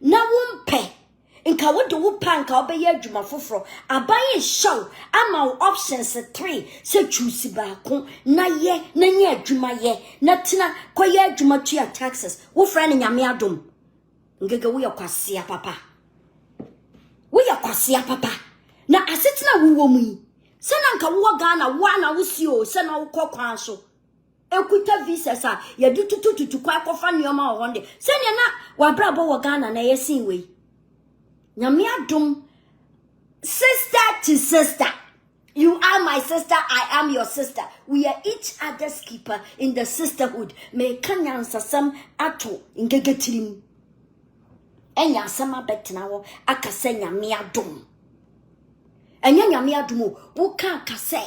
na wompe nka wode wo panka obeye adwuma foforo aban show ama options 3 se choose baako na ye na nye adwuma ye na tena koye adwuma tua taxes wo friend nyame adom ngege wo yakwasia papa na asetina wo mu yi se na nka wo Ghana wo na wo si o se na wo kokwan so ekuta visa sa ya dutututu kwa kofa nioma o honde se ne na wa brabo wo Ghana na yesin we nyame adom sister to sister. You are my sister, I am your sister. We are each other's keeper in the sisterhood. Me kanyan sasam ato ngege tirim enya sama betina wo akase nyame adom enya nyame adom wo ka akase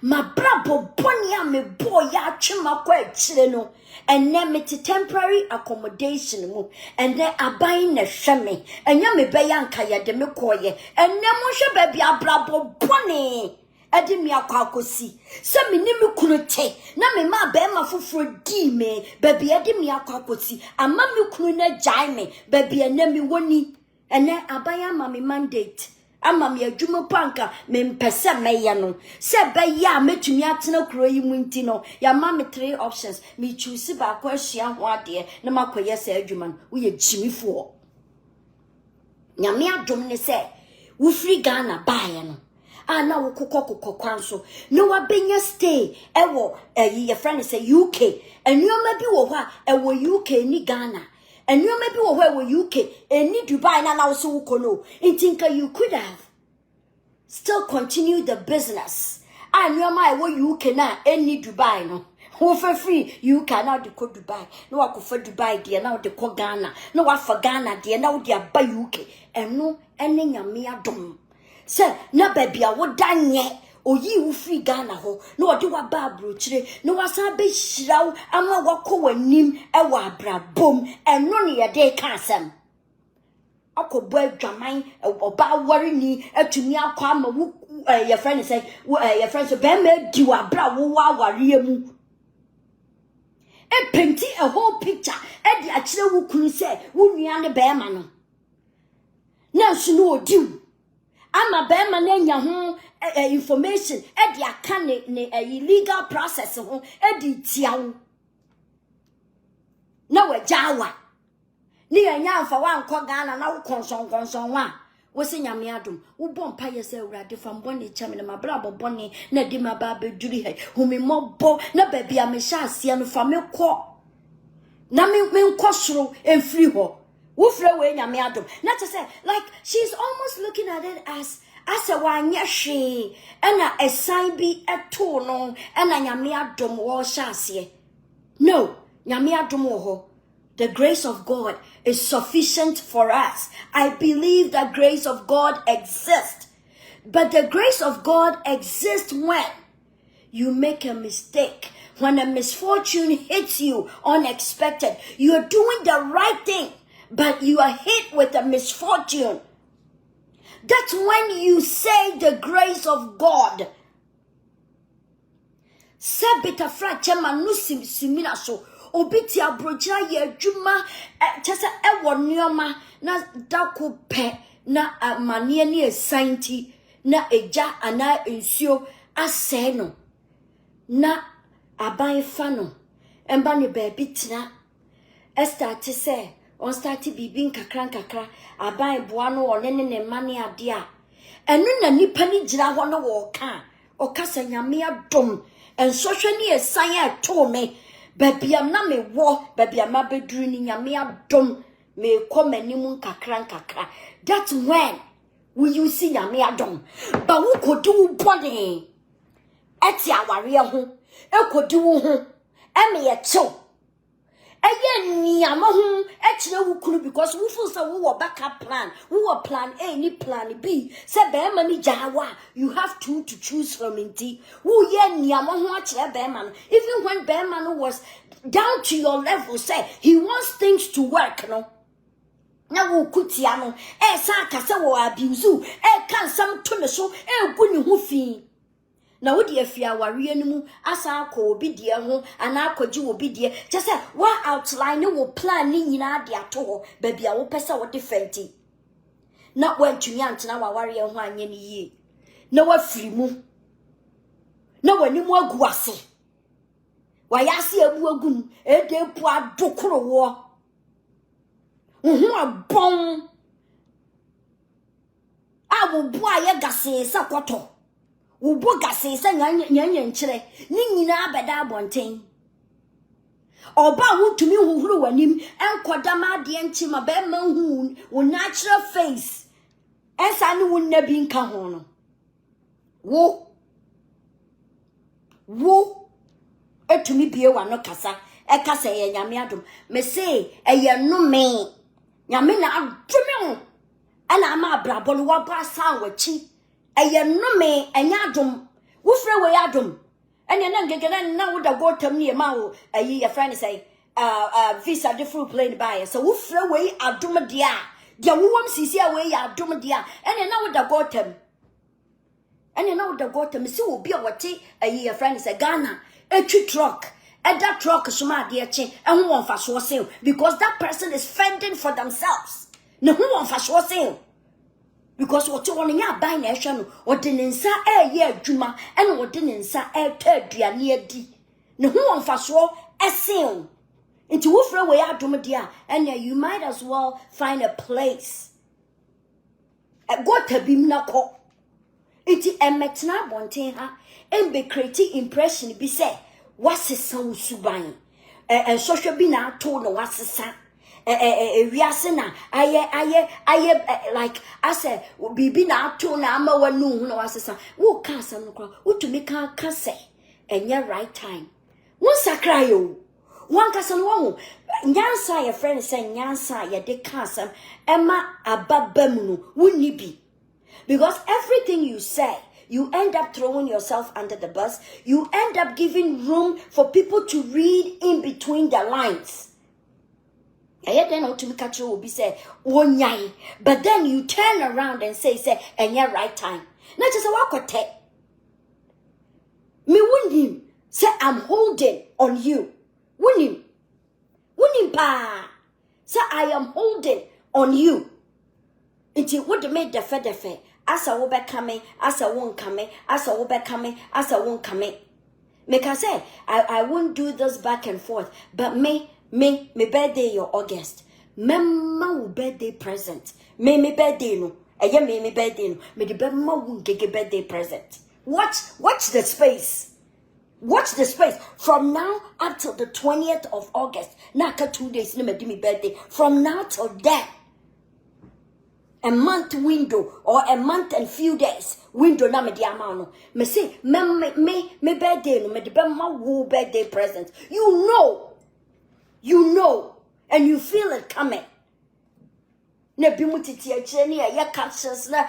mabrabo boni a me boy ya twema kwa akire no enne me temporary accommodation mu enne aban na hweme enya me be ya nka ye de me koye enne mo hwe ba bia brabo boni edi mi akwakosi se me ni me kunote na me ma be ma foforo di me ba bia edi mi akwakosi ama me kunu na jai me ba bia na me woni ene abaya ma me mandate ama me adwuma panka me mpese meye no se be ya metumi atena kuro yi mu nti no ya ma me 3 options me choose ba kwa hia ho ade na makoye se adwuma no wo ye jimifo nyame adom ne se wo free Ghana baaye no ana wo kokoko kwanso no wa benya stay ewo your friend say UK enyoma bi wo ha ewo UK ni Ghana enyoma bi wo ha ewo UK eni Dubai na wo so wo kono intinka you could have still continue the business enyoma ewo UK na eni Dubai no wo for free you cannot go Dubai no wa ko for Dubai de na wo de ko Ghana no wa for Ghana de na wo de aba UK eno ene nyame adom se na babia wo danye oyi wo free Ghana ho na odi wa ba abrochire na wasan be hiraw ama wakọ wanim e wa abrabom eno ne ye de ka asem akobo adwaman oba wari ni atumi akọ ama wo your friend say your friend so be ma di wa bra wo wa wari mu e painti a whole picture e di akire wo kunu se wo nua ne be ma no na nso no odi ama be ma na nya ho information e di aka ne illegal process ho e di tiawo na wajawa ni anya amfa wa nko Ghana na wo konson wa wo se nyame adom wo bompa yese awurade fa mbone chame na mabra bobone na di maba beduri he humi mobo na babia me sha asia no fa me kọ na me nko soro enfri ho wo frɛ we nyame adom na to say like she's almost looking at it as a wanya hwe ena esan bi eto no ena nyame adom wo sha asie no nyame adom wo ho. The grace of God is sufficient for us. I believe that grace of God exists. But the grace of God exists when you make a mistake. When a misfortune hits you unexpected. You're doing the right thing, but you are hit with a misfortune. That's when you say the grace of God. Sebita fra chema nusim simina so. Obiti abroja ye adwuma chese ewo nneoma na dako pe na amane ne esanti na eja ana nsuo asɛ no na aban fa no emba ne baabi tena start sɛ on start bibi nkakra aban boa no one ne mane ade a enu na nipa ni gira ho no wo ka o kasa nyame adom ensohwe ne esan ato me babia na me wo babia ma beduru ni nyame adom me komanimu nkakra. That's when we you see nyame adom ba wo kodi wo bone eti aware ho ekodi wo ho eme ye chew eye niam ho ekire wo kunu because wo feel say wo backup plan wo plan A ni plan B say be ma ni jawa you have to choose from inti wo ye niam ho akire be ma no even when be ma no was down to your level say he wants things to work no na wo kutia no sa ka say wo abuse kan sam to ne so gu ni ho fi na wo de afia ware animu asa akọ obi de ho ana akọji obi de just say wa outline wo plan ni nyina de ato ho ba bia wo pesa wo defenti na wantumi antena wa ware ho anye ni yie na wa firi mu na wani mu agu ase wa ya ase abu agum e de pu adokoro wo abon awu bu aye gase sa kwoto wo bu gase sa nyanya nkyere ni nyina abeda abonten oba wo tumi huhuru wanim enkoda ma de enchima be ma hu wo natural face ensa ni wo nabi nka ho no wo etumi bie wa no kasa ekasa ye nyame adom me say eye no me nyame na adome ho ana ama abrabo no wa ba sa wachi eye no me enya adom wo frɛ we adom ene na ngegena na wo da go tam ne ma wo ayi your friend say visa different plane buy so wo frɛ we adom dia wo wom sisi a we ya adom dia ene na wo da go tam ene na wo da go tam si obi a wote ayi your friend say Ghana etwi truck that truck suma de eche ehun won fa so say because that person is fending for themselves ne hu won fa so say because what you want nya buy na ehwe no odininsa ye adwuma ene odininsa ta aduane adi ne hu won fa so esin into wo fra we adom dia and you might as well find a place go tabim na ko iti emetna bonten ha be create impression bi say wasesa usuban social bi na to no wasesa wiase na aye like I say bibi na to na ama wanu no wasesa wo ka asam no kwa utumi ka say enye right time won sakra yo wan kasa no wo nyansa your friend say nyansa ye de ka asam ema ababam no wonni bi because everything you say you end up throwing yourself under the bus. You end up giving room for people to read in between the lines. But then you turn around and say, and your right time. Not just a walk or me wouldn't say I'm holding on you. Wouldn't pa. Say I am holding on you. It would make the fair. Asa wo be coming, asa won't coming, asa wo be coming, asa won't coming. Make I say, I won't do this back and forth, but me birthday your August. Memma birthday present. Me birthday no. Eye me birthday no. Me the memma won't get birthday present. Watch the space. Watch the space. From now up till the 20th of August. Naka 2 days no me di me birthday. From now till then. A month window or a month and few days window na me di amano me say me birthday no me de be ma wo birthday present you know and you feel it coming na bi mutiti a kire ne ya captions na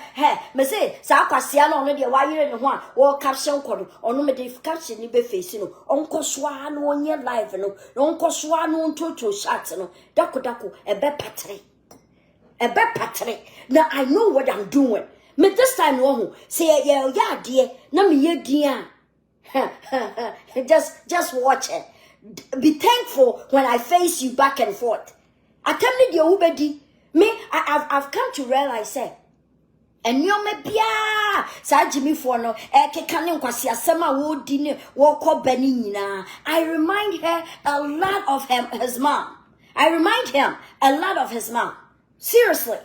me say sa akwase na ono de wa yire ne ho a wo caption kodo ono me de caption ni be face no onko soa no onye live no onko soa no toto chat no dako e be patre. Now I know what I'm doing. Me this time no say yeah dear. Na me ye dear. Just watch it. Be thankful when I face you back and forth. I tell me the ubedi. Me I've come to realize say. And you me bia sa Jimmy for no keka ne nkwasi asema wo di ne wo ko bani nyina. I remind her a lot of his mom. I remind him a lot of his mom. Seriously.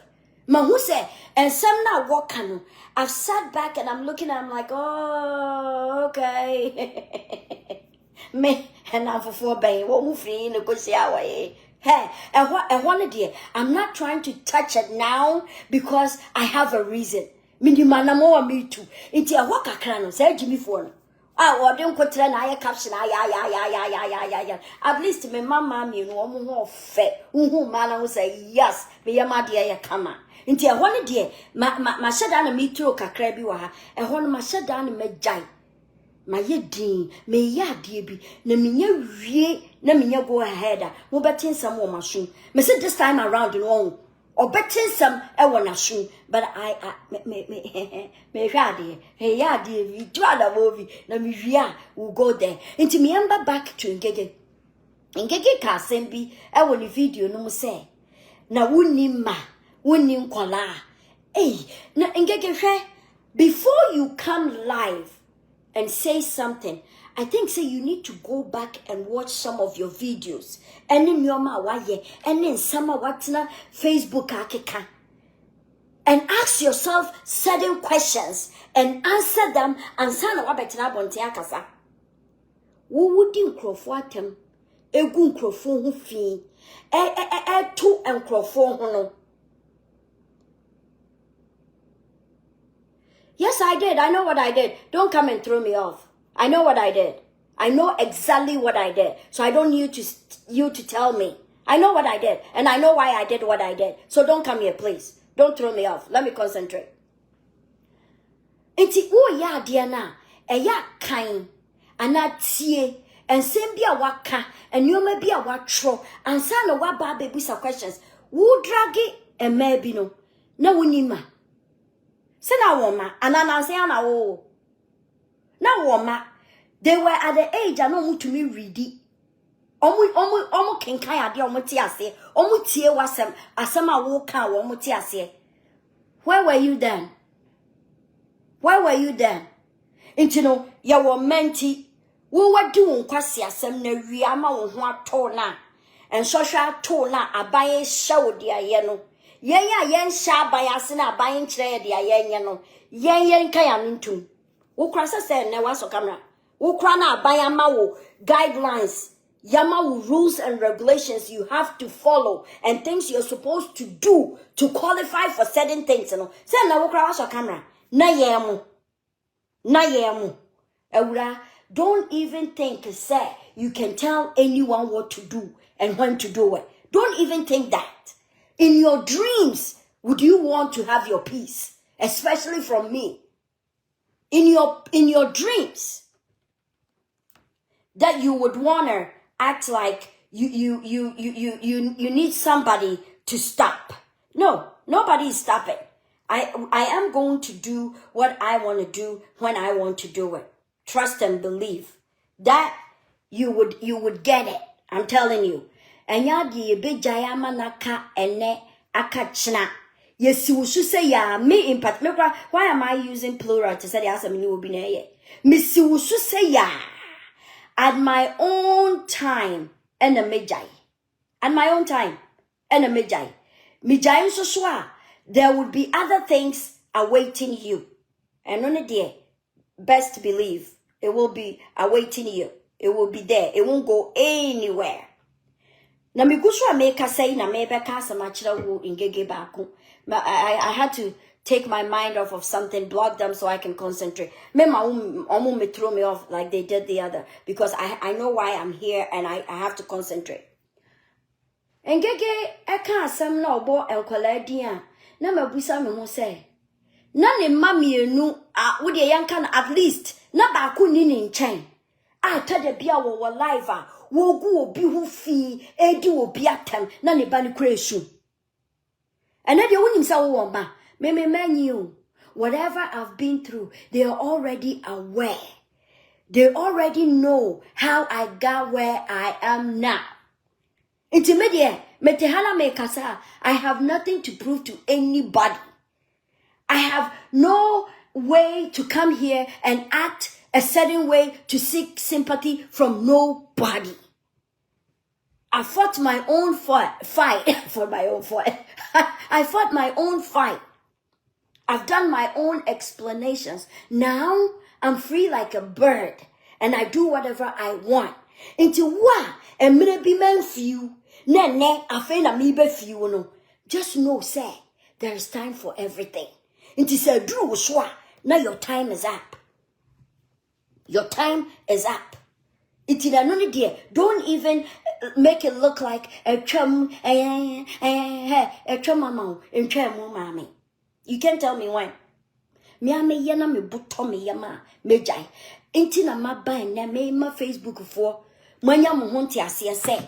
Mahu say, and some now walking. I've sat back and I'm looking, I'm like, oh, okay. Me, and I'm for 4 bay. What move in the good way? Hey, and one dear, I'm not trying to touch it now because I have a reason. Minimana me too. It's a walk a crano, say Jimmy for. I don't put an caption. At least my mama, me no more fat. Man, will say, yes, me, my dear, come on. Into a 1 dear, my shut down a me too, cacrabi wa, and one my shut down in my jai. My ye dean, me ya dear be, na me go ahead, mo betting some more mushroom. Me said this time around, you know, or betting some soon, but I me ready. Hey, yeah, dear, we do a movie. Let me will go there. Into me, I'm back to Ngege. Ngege ka sembi, the video no say. Na wunim kwala. Hey, na Ngege, before you come live and say something, I think say you need to go back and watch some of your videos. And in your waye, and in some what's na Facebook akeka. And ask yourself certain questions and answer them and sana wabetina bonte akasa. Wo wudi nkrofo atem, egu nkrofo ho fi. To nkrofo ho no. Yes, I did. I know what I did. Don't come and throw me off. I know what I did. I know exactly what I did. So I don't need you to tell me. I know what I did. And I know why I did what I did. So don't come here, please. Don't throw me off. Let me concentrate. Enti wo ya dia na. Ya kain. Ana tie. And same bi a waka. And you may be a watro. And sana wa ba baby some questions. Wo dragi e maybe no. Na wunima. Sena woma. Anana say ana wo. Na woma. They were at the age I know to me read it. Omu kenkan ade omu ti ase. Omu tie wasem asema wo kan omu ti ase. Where were you then? Where were you then? Into no ya wo menti. Wo wadi wo nkwasi asem na wi ama wo ho ato na. Ensosho ato na abaye hya wo de aye no. Yen ya yen hya abaye ase na abaye nkire de aye nye no. Yen kan ya ntum. Wo krasa se na waso camera. Ukrana bayamawo guidelines, yamawo rules and regulations you have to follow and things you're supposed to do to qualify for certain things. You know, say na ukra waso camera. Na yemu. Ewura, don't even think say you can tell anyone what to do and when to do it. Don't even think that. In your dreams, would you want to have your peace, especially from me? In your dreams. That you would wanna act like you need somebody to stop. No, nobody is stopping. I am going to do what I want to do when I want to do it. Trust and believe that you would get it. I'm telling you. And ya di be jayama naka ene akachna. Yes, you should say ya me in particular. Why am I using plural to say the answer me will be there? Miss you should say ya. At my own time, and a Mejai. At my own time, and a Mejai. Mejai Sosua, there would be other things awaiting you. And on a day, best believe, it will be awaiting you. It will be there. It won't go anywhere. Na miguswa meka say na mebe kasa machira wu ingege baku. I had to take my mind off of something, block them so I can concentrate. Me throw me off like they did the other because I know why I'm here and I have to concentrate. Engege eka asem na obo enkwala dia na mabusa me ho say na ne mamienu wo de yanka na at least na ba ku ni ni nchen a tade bia wo live a wo gu obi hu fi edi obi atem na ne ba ni kresu ena de wonim sa wo ba me you, whatever I've been through, they are already aware. They already know how I got where I am now. Intermediate, metehana me kasa, I have nothing to prove to anybody. I have no way to come here and act a certain way to seek sympathy from nobody. I fought my own fight for my own fight. I fought my own fight. I've done my own explanations. Now I'm free like a bird and I do whatever I want. Into what? And me be man few. Ne, I feel na me be few no. Just know, say, there is time for everything. Into say, Drew Swa, now your time is up. Your time is up. It's in another day. Don't even make it look like a chum, mama, and mommy. You can't tell me when. Me yana me buto me yama me jai. Inti na maba na me ma Facebook for. Mwanya muhunti asiya say.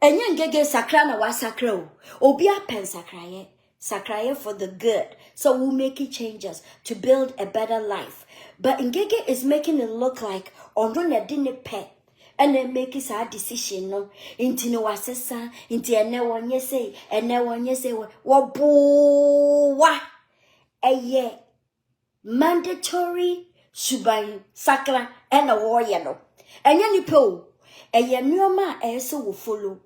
Enya ngege sakra na wa sakra o. Obi apen sakra ye. sakraya for the good. So we'll make it changes to build a better life. But Ngege is making it look like on didn't pay. And then make his hard decision, no. Into no assessor, into a no one you say, and no one you say, what boo, a year. Mandatory, subai, sakra, and a warrior, no. And yani po, a yanuma, a so will follow.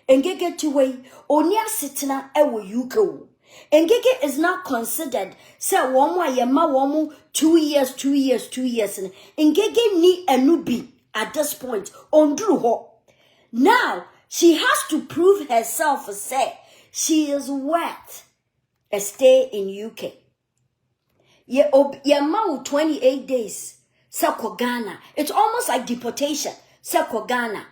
Ngege to way, onia sitna, a will you go. Ngege is not considered, say, one way, yama womu, 2 years. And Ngege ni a nubi. At this point, on Drew Ho. Now, she has to prove herself, say, she is worth a stay in UK. Ye mau 28 days, Sako Ghana. It's almost like deportation, Sako Ghana.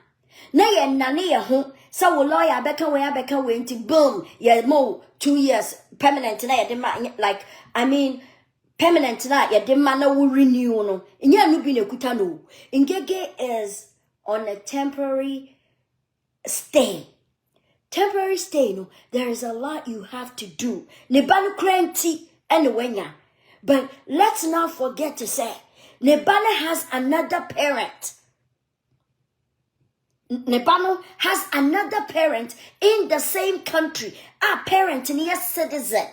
Na ye nane ye ho, sa wo lawyer beka we into boom, ye mo 2 years permanent na ye like, I mean, permanent na ya de mana will renew no. Inya no bi na kuta no. Ngege is on a temporary stay. Temporary stay no. There is a lot you have to do. Ne banu krenti anywenya. But let's not forget to say Nebano has another parent. Nebano has another parent in the same country. A parent and a citizen.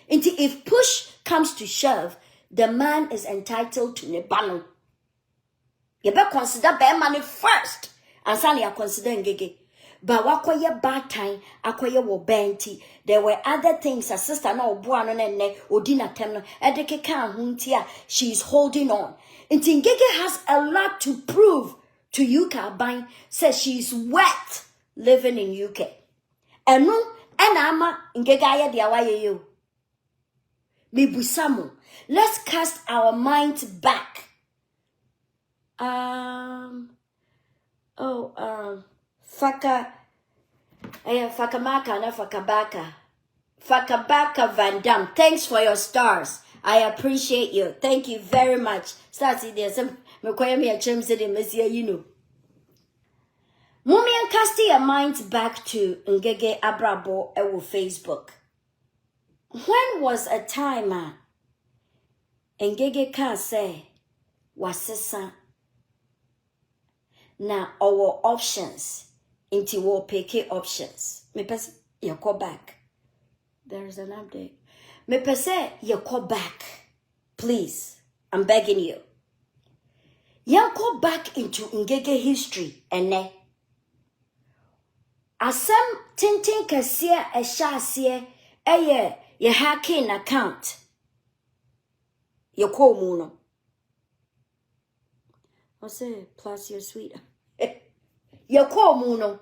And if push comes to shove, the man is entitled to Nebano. You better consider bear money first. And suddenly I consider Ngege. But wakoye bad time, akoye wo benti. There were other things. A sister no buano ne odina temno. Edeke kan huntia. She's holding on. And Ngege has a lot to prove to UK. Bang says she's wet living in UK. And no, and ama Ngege aya diawaye you. Mibusamu. Let's cast our minds back. Fakamaka na Fakabaka. Fakabaka Van Dam. Thanks for your stars. I appreciate you. Thank you very much. Starts there some me a chum said you know. Mummy and casting your minds back to Ngege Abrabo ewo Facebook. When was a time Ngege can say wasesa na our options into war PK options. Me pese you call back. There is an update. Me pese you call back. Please. I'm begging you. You call back into Ngege history and ne. Asem tintin kasiye e shasiye eye ye hacking account. You call muno. I say plus your sweet. You call muno.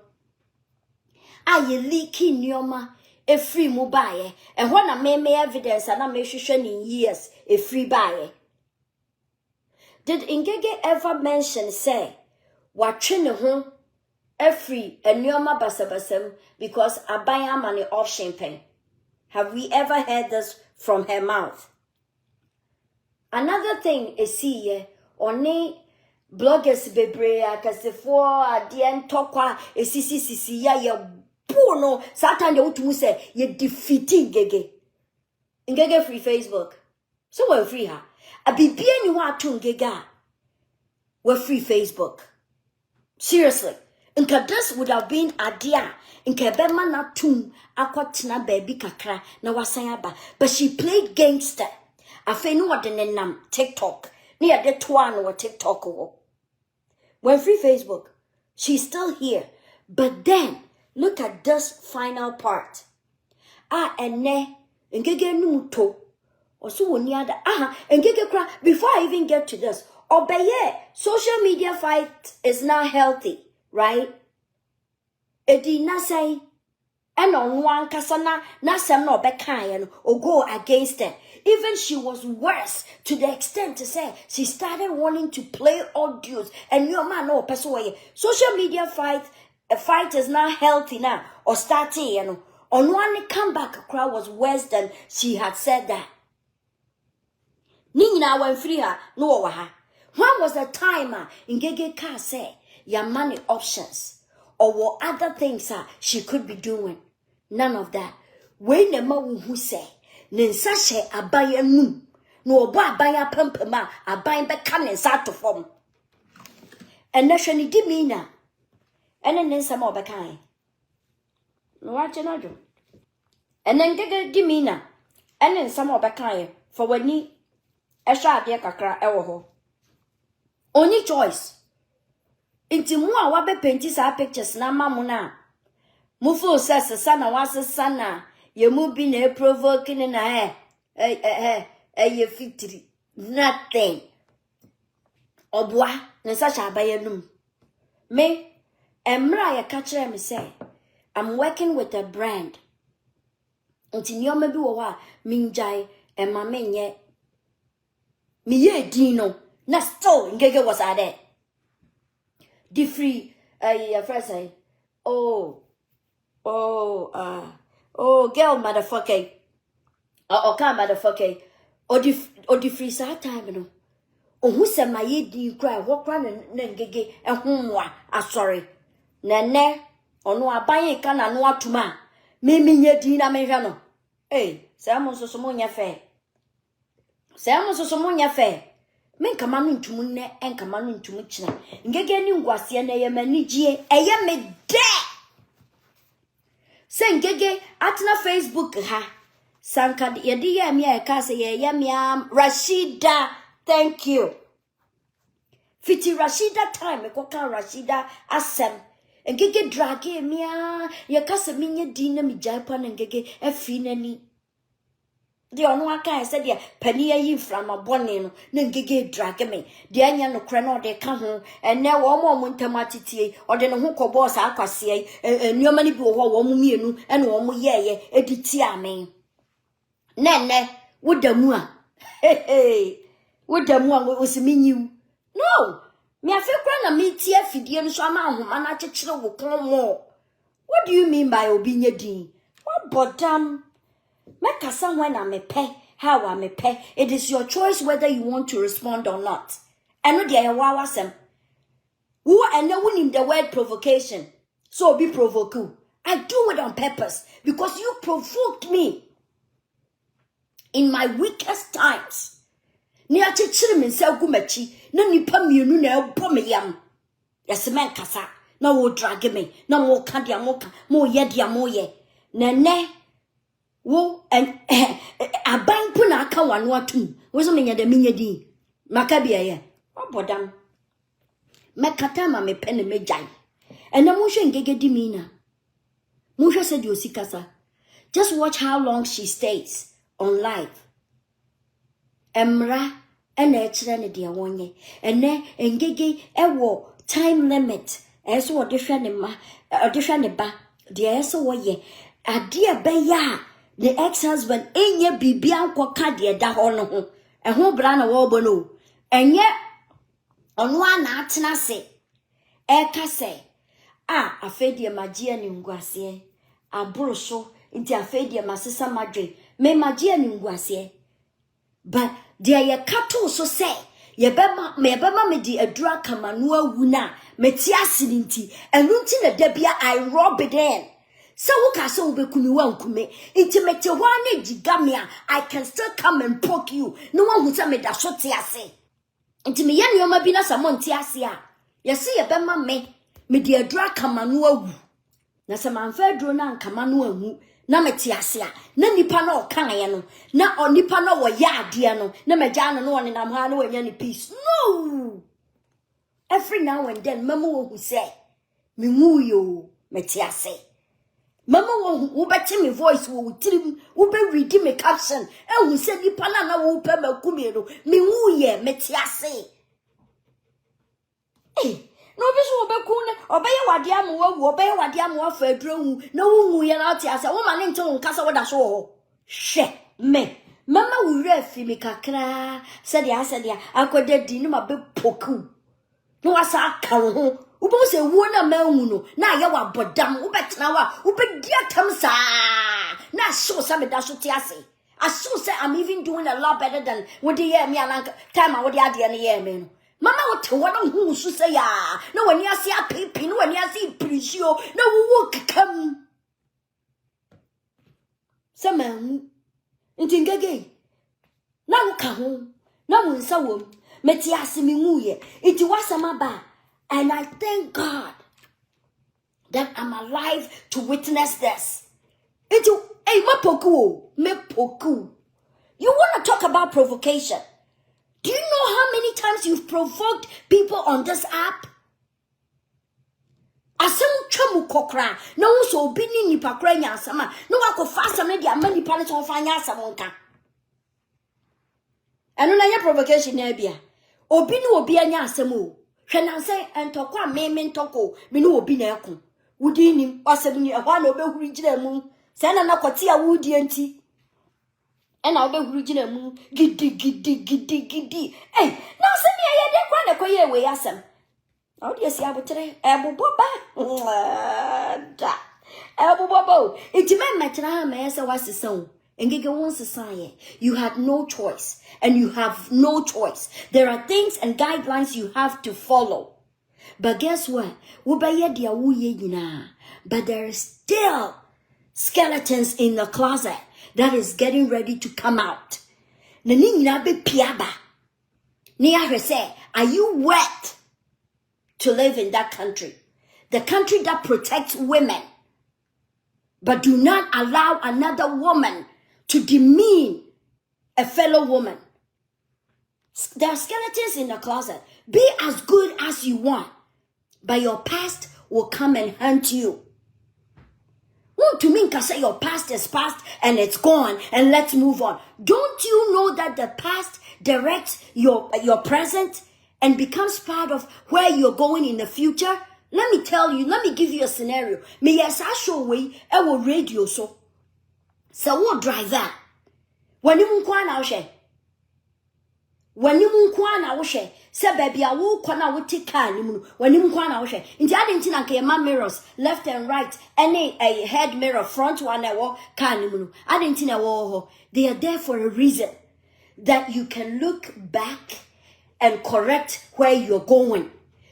You leaking yoma a free mobile. And when I made me evidence and I make sure in years a free buy. Did Ngege ever mention say what training home a free and yoma basabasem because I buy a money off champagne? Have we ever heard this from her mouth? Another thing is see oni bloggers bebre akasefo adien tokwa esisi ya ye puno satan de utumu say ye defeating Ngege free Facebook. So we're free her. A bibia ni wa to Ngege we're free Facebook. Seriously. Nka this would have been adia nka bema na tum akwatena baby kakra na wasanya ba, but she played gangster. Afe no wade nam TikTok. Ni ade toa no TikTok wo. When free Facebook, she's still here. But then look at this final part. Ene Ngege nuto. Oso woni ada. Ngege kra before I even get to this. Obeye social media fight is not healthy. Right? Edi na say, and on one kasana, na sem no bekayan or go against it. Even she was worse to the extent to say she started wanting to play audios and your man no person social media fight is not healthy now or starting you know. On one comeback crowd was worse than she had said that. Nina went free her no waha. When was the timer Ngege ka say your money options or what other things she could be doing? None of that. we ne ma wo hu se ne nsa hye aban anum no obo aban apampama aban be ka ne nsa to fom ene hwe ne di mi na ene ne nsa ma obekan no wache na jo ene ngege di mi na ene nsa ma obekan for wani ehwa ade kakra ewo ho only choice inti mu a wa be painti sa pictures na mamu na mu fo sesa na wasesa na ye mu bi na provoke ni na ye fitiri nothing obwa nsa cha abaye num me emra ye ka kire me say I'm working with a brand unti nyoma bi wo wa minjai ema menye mi ye dino na still ngege was ade the free first say oh girl motherfucker okay motherfucker o the free sa time no ohu se ma ye din kra wo kra na ngege ehunwa asori nene onu aban ka na no atuma me nye din na me hwe no se mo so mo nya fe men kama no ntumu ne enkama no ntumu kina ngege ni ngwase na ye manijie eye me de se ngege atna Facebook ha sanka ye di ye me e ka se ye me Rashida thank you fiti Rashida time e ko kan Rashida asem ngege drage me ye ka se menye din na me jaipa na ngege afi nani de onu aka said de pani ayi from abone no na ngege drag me de anya no kre no de ka ho ene wo mo ntamatiti o de no ho kobo sa akwase nnioma ni bi wo mo mienu ene wo mo yeye editi ame nene wodamu a wodamu a osiminyiw no me afekra na me tie afidie no so ama ahoma na chekere wo kon mo what do you mean by obinyedin what bodam Mekasa when I'm a pay, how I'm a pay. It is your choice whether you want to respond or not. And no dear wawasem. Who and no one in the word provocation. So be provoke. I do it on purpose because you provoked me in my weakest times. Ni achichiri minse gumechi. No nipa mienu na elbo me yam. Yasimen kasa. Na wo drag me. Na wo kandia mo ye dia mo ye. Nene. Wo and aban puna aka wanu atum wo so menya de menya din makabia ye obodam mekata ma me pene mejai ena mo hwe ngege di mi na mo hwe se di osikasa just watch how long she stays on live emra ena ekire ne de wonye ene ngege ewo time limit eso wo de hwe ne ma de hwe ne ba de eso wo ye ade be ya the ex-husband enye bibia nkoka de da ho no ho eho bra na wo bo no enye ono ana atena se eka se afedie magia ni ngwase aburo so nti afedie masesa madwe me magia ni ngwase but dia ye kato so se ye bema me di adura kama no awu na meti asiri nti enu nti na da bia I rob it in. So who so bekumi wankume intimate one jigamia I can still come and poke you no one who tell me that so tiase intime ye nyoma bi na samon tiase a ye se ye bema me di adura kama no awu na se manfa aduro na nkama no awu na me tiase a na nipa na okan ye no na onipa na wo ya ade no na magya no no ne nam ha na wanya ni peace no every now and then mama wo hu say me wu yo me tiase mama wo beti me voice wo tirim wo be read me caption hu se nipa na wo pe makumi no me wu ye metiase no bi so be ku ne obaye wade am wo obaye wade am afa aduro hu na wu ye na tia se wo ma ne nte wo nkasa wo da so ho hwe me mama wo refi me kakra se dia akoda di no ma be poku no asa ka wo ubo se wo na mahu no na ye wa bodam wo betena wa wo be dia tam sa na show sa me da so tiase I show say I'm even doing a lot better than what the year me and time I would the idea year me no mama what to what who so say ya no when you see a pipi no when you see prisio no wo come Sama Ngege. Now come now in Sawum, Metiasimi Muye, it was a maba, and I thank God that I'm alive to witness this. Into a mepoku. You want to talk about provocation? Do you know how many times you've provoked people on this app? Asem chamu kokra, no so bini ni pakra nya asama, no wako fast na dia mani pale so fanya asama nka. Eno na ya provocation na bia. Obi ni obi anya asem o. Hwe na se entokwa meme ntoko, me ni obi na eko. Wudi nim asem ni ehwa na obehuru gina mu. Se na nakwoti a wudi enti. E na obehuru gina mu gidi. Eh, na se ni aye de kwa na koye we asem. How do you see abotre? Ebubobo. It meant my was the song. And Giga wants to say you had no choice. And you have no choice. There are things and guidelines you have to follow. But guess what? But there is still skeletons in the closet that is getting ready to come out. Are you wet to live in that country? The country that protects women, but do not allow another woman to demean a fellow woman. There are skeletons in the closet. Be as good as you want, but your past will come and haunt you. Want to mean say your past is past and it's gone and let's move on. Don't you know that the past directs your present and becomes part of where you're going in the future? Let me tell you, let me give you a scenario. Me yes, I show way, I will radio so. So what drive that? When you na she. When you na she, say baby, I will kwana will take car ni when you na she. Inti adinti na ke mirrors left and right, any a head mirror front one I walk car ni adinti na wo. They are there for a reason, that you can look back and correct where you're going.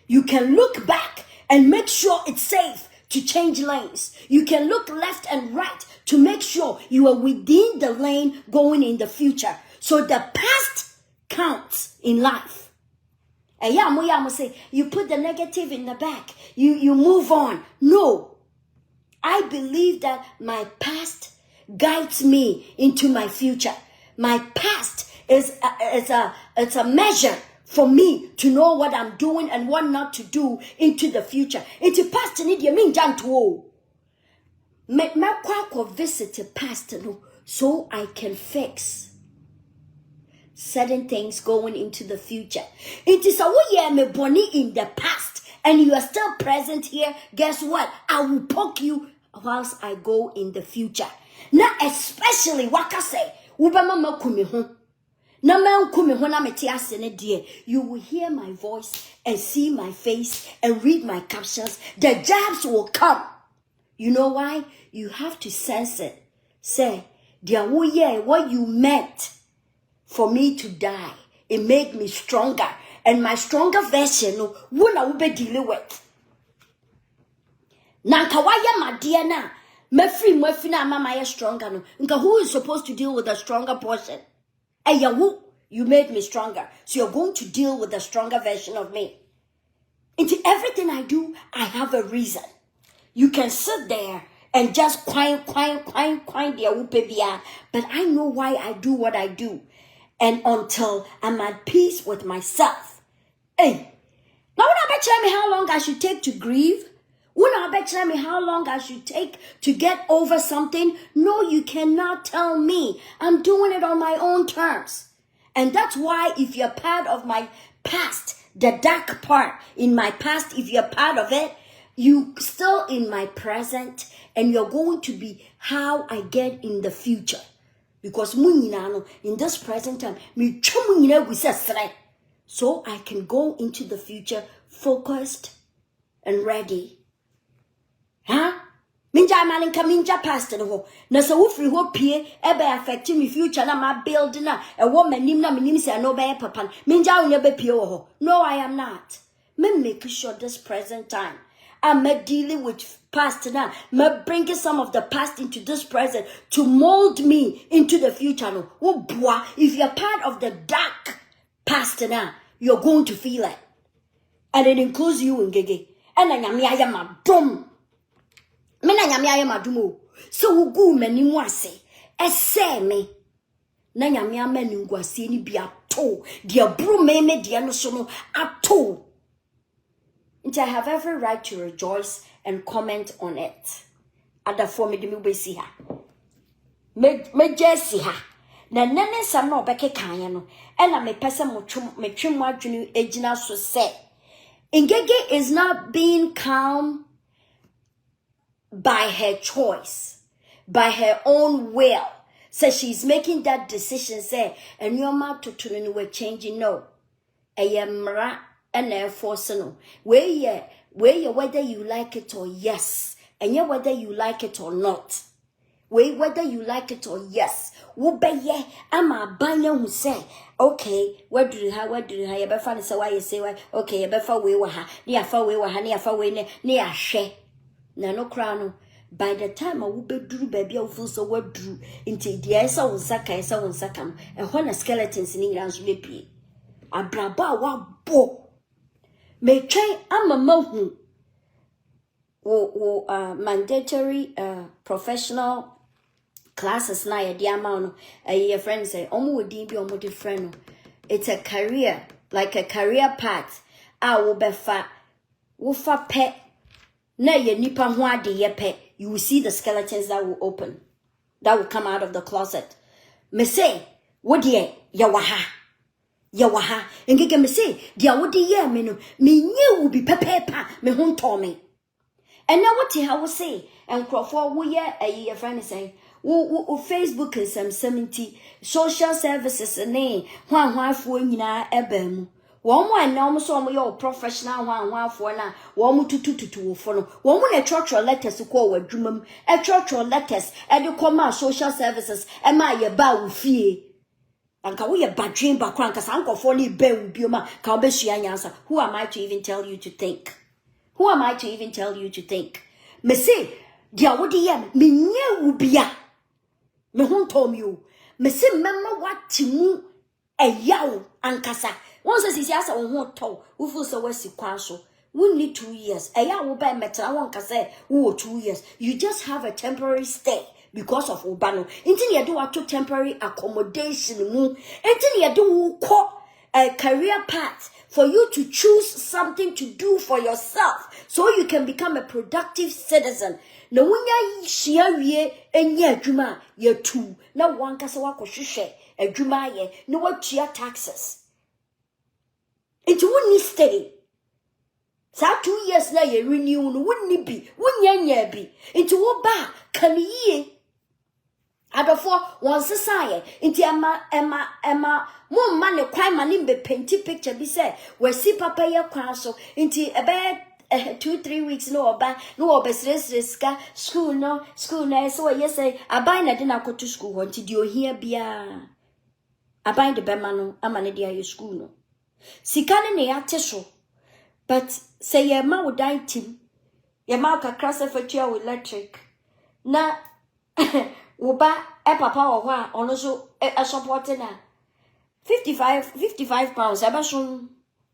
You can look back and make sure it's safe to change lanes. You can look left and right to make sure you are within the lane going in the future. So the past counts in life. And yeah, say you put the negative in the back. You move on. No. I believe that my past guides me into my future. My past is a measure for me to know what I'm doing and what not to do into the future. Into past need you mean janto. Me visit the past so I can fix certain things going into the future. It is a way me bonny in the past and you are still present here. Guess what? I will poke you whilst I go in the future. Now especially waka say ubama makumi ho. You will hear my voice and see my face and read my captions. The jabs will come. You know why? You have to sense it. Say, what you meant for me to die, it made me stronger. And my stronger version, what I will be dealing with. Nankawaya my dear na. Mefina mama stronger no. Nka who is supposed to deal with the stronger portion? You made me stronger. So you're going to deal with the stronger version of me. Into everything I do, I have a reason. You can sit there and just quiet their whoopebia. But I know why I do what I do. And until I'm at peace with myself. Hey, now when I bet me how long I should take to grieve? When I bet me how long I should take to get over something? No, you cannot tell me. I'm doing it on my own terms. And that's why if you're part of my past, the dark part in my past, if you're part of it, you still in my present and you're going to be how I get in the future. Because in this present time, so I can go into the future focused and ready. Huh? Minja malinka minja past no. Na so wofri ho pie e be affect me future na ma build na e wo manim na minim se no be papa. Minja onye be pie wo ho. No, I am not. Me make sure this present time I'm dealing with past now. I'm bringing some of the past into this present to mold me into the future. No, oh boy, if you're part of the dark past now, you're going to feel it, and it includes you and Ngege. And I am my dumb. Men I am my dumo. So who go many more say, say me. Nanyamia menungwa sini bi ato. Dia bru meme dia no so no ato. I have every right to rejoice and comment on it. Other for me de me see her. Me jesi ha. Na nene sam no beke kanya no. Ela me pesa me twem adwene egina so say. Ngege is not being calm by her choice, by her own will. So she's making that decision, say, and your mouth to turn we're changing. No, mra and therefore no. Where you whether you like it or yes, and yeah whether you like it or not. Whether you like it or yes. Wo be ye ama banya who say, okay, what do you have? You be fan say why you say why? Okay, you be fa we wa ha. Ni afa we wa ha, ni afa we ni ahwe. Na no kra no. By the time I will be drew baby, I feel so what drew into the answer on Sakam, and when a skeletons in England's lippy. A braba wa bo. May try I'm a mohu. Mandatory professional classes na ya diamano. A friend say, Omo di be omo friend. It's a career, like a career path. I will be fat. Wofa pet. Na ye nipa ho ade ye pe, you will see the skeletons that will open, that will come out of the closet. Me say, what ye yawaha, Ngege me say, dia what ye me no, me nye will be pepepa, me hon to me. And now what ye I will say, and Crawford wo ye a ye friend say, wo Facebook is some 70 social services ne, hwan fo nyina ebem. One now so your professional one for now. One to for no. One a church letters to call with drum, a church letters, and you come out social services, and my ye bow fee. And can we a bad dream back crankers, uncle for any bear with Buma, can be she answer. Who am I to even tell you to think? Who am I to even tell you to think? Me say, dear, what yam, me near be ya. Me won't tell you. Me say, memma what to move a yow and cassa. Once as is yes, I won't tell who feels so west council. We need 2 years. A year will buy metal. I won't say, 2 years. You just have a temporary stay because of Ubano. Until you do a temporary accommodation. Until you do a career path for you to choose something to do for yourself so you can become a productive citizen. No one ya share ye and ye juma ye two. No one casawa shushe a juma ye no what chia taxes. It wouldn't stay. So 2 years now you renew, wouldn't be, wouldn't ye be? Into what back can ye? Out of 4 one society, into Emma, more money, quite money be painted picture be said, where see papa your council into a bed 2-3 weeks no ba no obesreska school no so yes I buy na dinner go to school until you here bia I buy the bemano amane dia your school no. Sikane ne yate so, but say your ma would die team, your ma ka krasa fatua with electric. Na woba papa or wa on also a supporting 55 pounds, ebashun.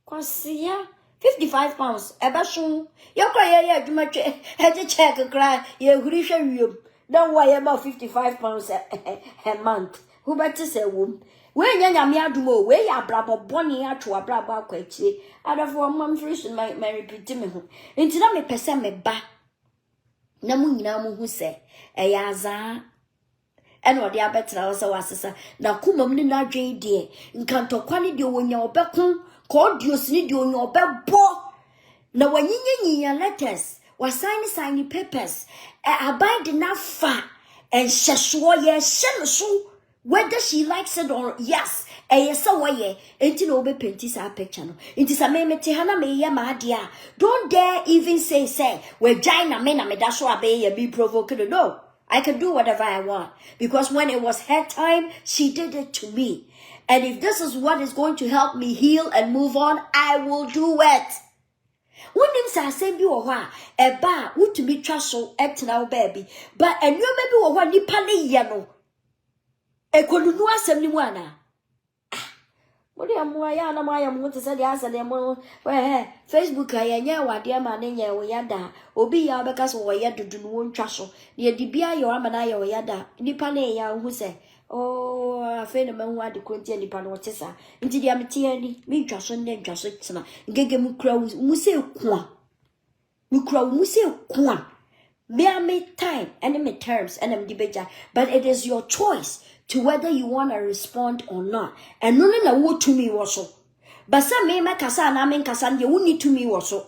Kwasia 55 pounds, ebashun. Your cry, you might had to check a cry, you grisha you. Don't worry about 55 pounds a month. Who better say womb? When ya me adumo, where ya brabo bonny at to a brabo quechi, out of 1 month first my repeat me home. Into me pesa me ba. Namu who say, a yaza. And what the abetra was na kumam ni na dwen de nkanto kwani de wonya obekon ko dios ni de wonya obebo na wanyinyinya letters sign papers abide na fa and sheswo ye shenusu whether she likes it or yes yes way enti na obe penti sa picture no enti sa me te hana me ye ma dia don't dare even say we join na me da so abe ye be provoked. No, I can do whatever I want. Because when it was her time, she did it to me. And if this is what is going to help me heal and move on, I will do it. Wonim sa asem bi wo ho a eba wutumi twa so etena wo baby but enwoma bi wo ho nipa ne ye no ekonunu asem ni mu ana Modi amwa ya na maya mu te se dia asale mo Facebook ya nya wade ma ne nya wo yada obi ya obeka so wo ye dudu no wontwa so ne di bia yo ama na ya wo yada nipa ne ya hu se oh afa na mahu ade konti nipa no tesa nti dia meti ani mi twa so ne twa so tsena ngege mu kura mu se kwa me time and me terms and me beja but it is your choice to whether you want to respond or not. And no na wo to me also. But some me kasa na me kasa you need to me also.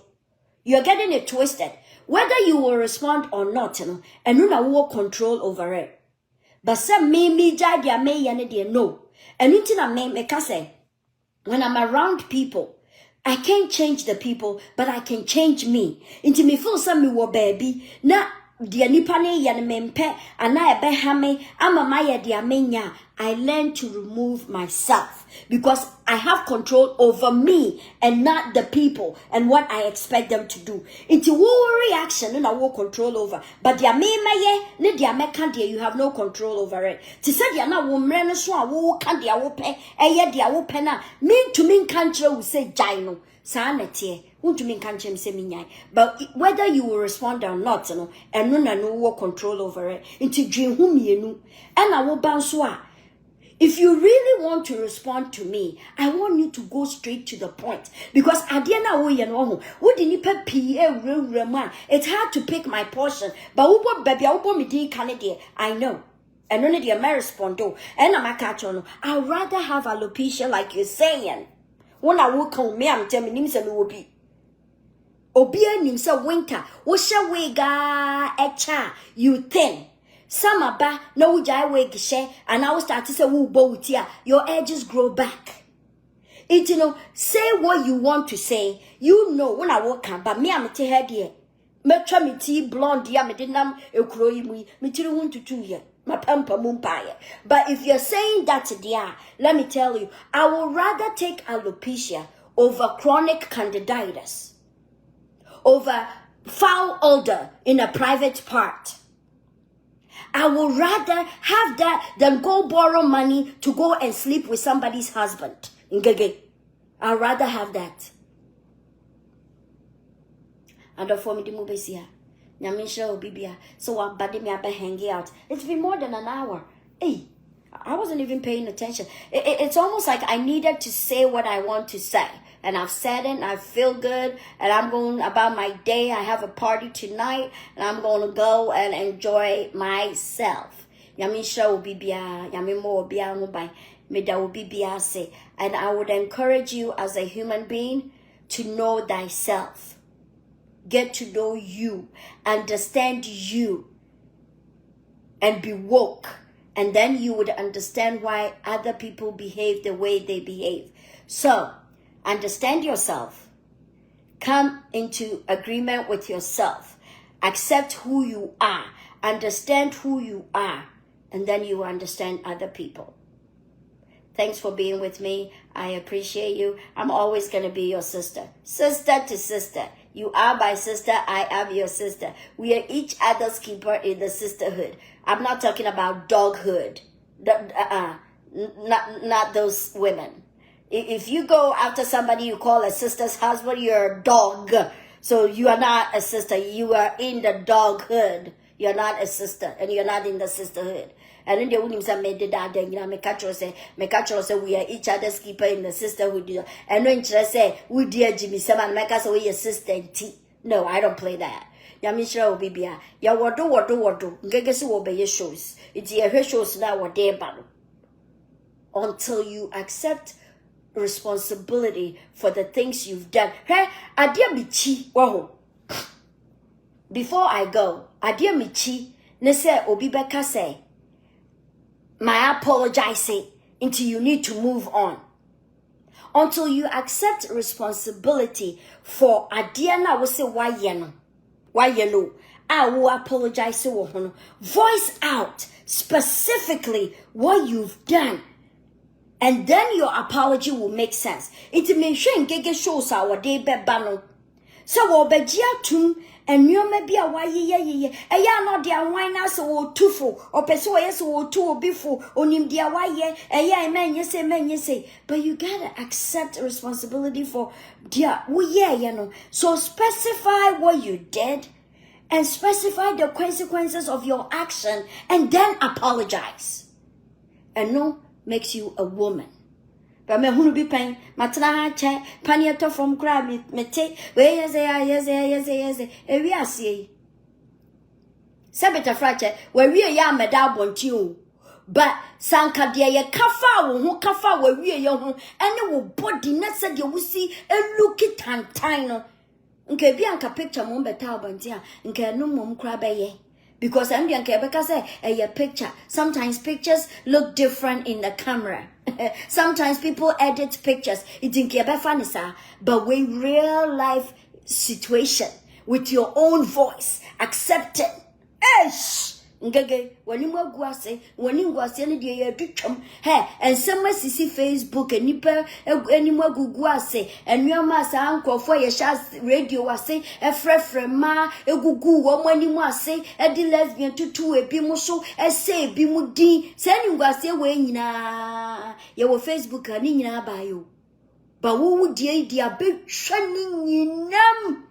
You're getting it twisted. Whether you will respond or not, and no na wo control over it. But some me dia me yane dia no. And until me kasa when I'm around people, I can't change the people, but I can change me. Into me feel some me wo baby na dia nipa ne ye mempe ana ebe ha me ama maye dia menya. I learn to remove myself because I have control over me and not the people and what I expect them to do. Into wo reaction and I will control over. But dia me maye ne dia me kan dia you have no control over it. Ti say dia na wo mre no so a wo kan dia wo pe eye dia wo pe na me to me kan kire wo say jai no sa na tie. But whether you will respond or not, and no control over it. Into dream whom you know, and I will bounce. If you really want to respond to me, I want you to go straight to the point. Because adiana wo ye no ho, wo di nipa pii man. It's hard to pick my portion, but wo baby wo me din Canada, I know. And only the American respond do. And I'm a catch on. I'd rather have alopecia like you're saying. When I will come me, I'm telling you, me will be. Obia nimsa winter, wosha wega echa, you thin. Summer ba, no jai wig she, and I will start to say, woo boatia, your edges grow back. It say what you want to say, you know when I walk up, but me, I'm a head here. Metra me tea blonde, ya me dinam, a croy me too want to 2 years. My pampa mumpire. But if you're saying that dear, let me tell you, I will rather take alopecia over chronic candidiasis. Over foul odor in a private part. I would rather have that than go borrow money to go and sleep with somebody's husband. I'd rather have that. And for me to move here. Nyamisha Bibia. So I'm body me up hanging out. It's been more than an hour. Hey, I wasn't even paying attention. It's almost like I needed to say what I want to say. And I've said it, and I feel good, and I'm going about my day. I have a party tonight, and I'm going to go and enjoy myself. Yamisha will be bia, yamimo will be by mida will be bia say. And I would encourage you as a human being to know thyself. Get to know you, understand you, and be woke. And then you would understand why other people behave the way they behave. So, understand yourself. Come into agreement with yourself. Accept who you are. Understand who you are. And then you understand other people. Thanks for being with me. I appreciate you. I'm always going to be your sister. Sister to sister. You are my sister. I am your sister. We are each other's keeper in the sisterhood. I'm not talking about doghood. Not those women. If you go after somebody you call a sister's husband, you're a dog. So you are not a sister. You are in the doghood. You're not a sister, and you're not in the sisterhood. And then the women say, "Me say we are each other's keeper in the sisterhood." And when you say, "We dear Jimmy, someone make us we your sister." No, I don't play that. Yamisha will be bia. Ya wado. Ngegesi will be your shows. It's your shows now what they ban. Until you accept responsibility for the things you've done. Hey, adia michi waho. Before I go, adia michi nese obibeka say, my apologizing until you need to move on. Until you accept responsibility for adia na we say why you know. I will apologize to voice out specifically what you've done. And then your apology will make sense. It may show gege shows our day bebano. So wo begia tum enwoma bia waye eya no dia wan na so wo tufo opese wo yeso wo tu obifo onim dia waye eya menye say but you got to accept responsibility for dia wo ye no. So specify what you did and specify the consequences of your action and then apologize. And no makes you a woman. But me hunu bi pen matna che panieto from crab me take we yes ewi asie sabeta frache we wie ya meda bonti o but sanka de ye kafa wo ho kafa we wie ye ho ene wo body na se de wo si eluki tantan no nke bi anka picture mo beta bonti a nke no mom kra be ye. Because I'm young, because a picture. Sometimes pictures look different in the camera. Sometimes people edit pictures. It's in Fanisa, but with real life situation with your own voice, accept it. Esh! Ngege, when you guase, when you guase any day you hey, and somewhere see Facebook and nipa any more guase, and your master uncle for your shas radio was say a frema, a gugu, one you must say a de lesbian to a bimoso, a say bimudi, sending guase away na your Facebook and in bio. But who would dear big shining in them?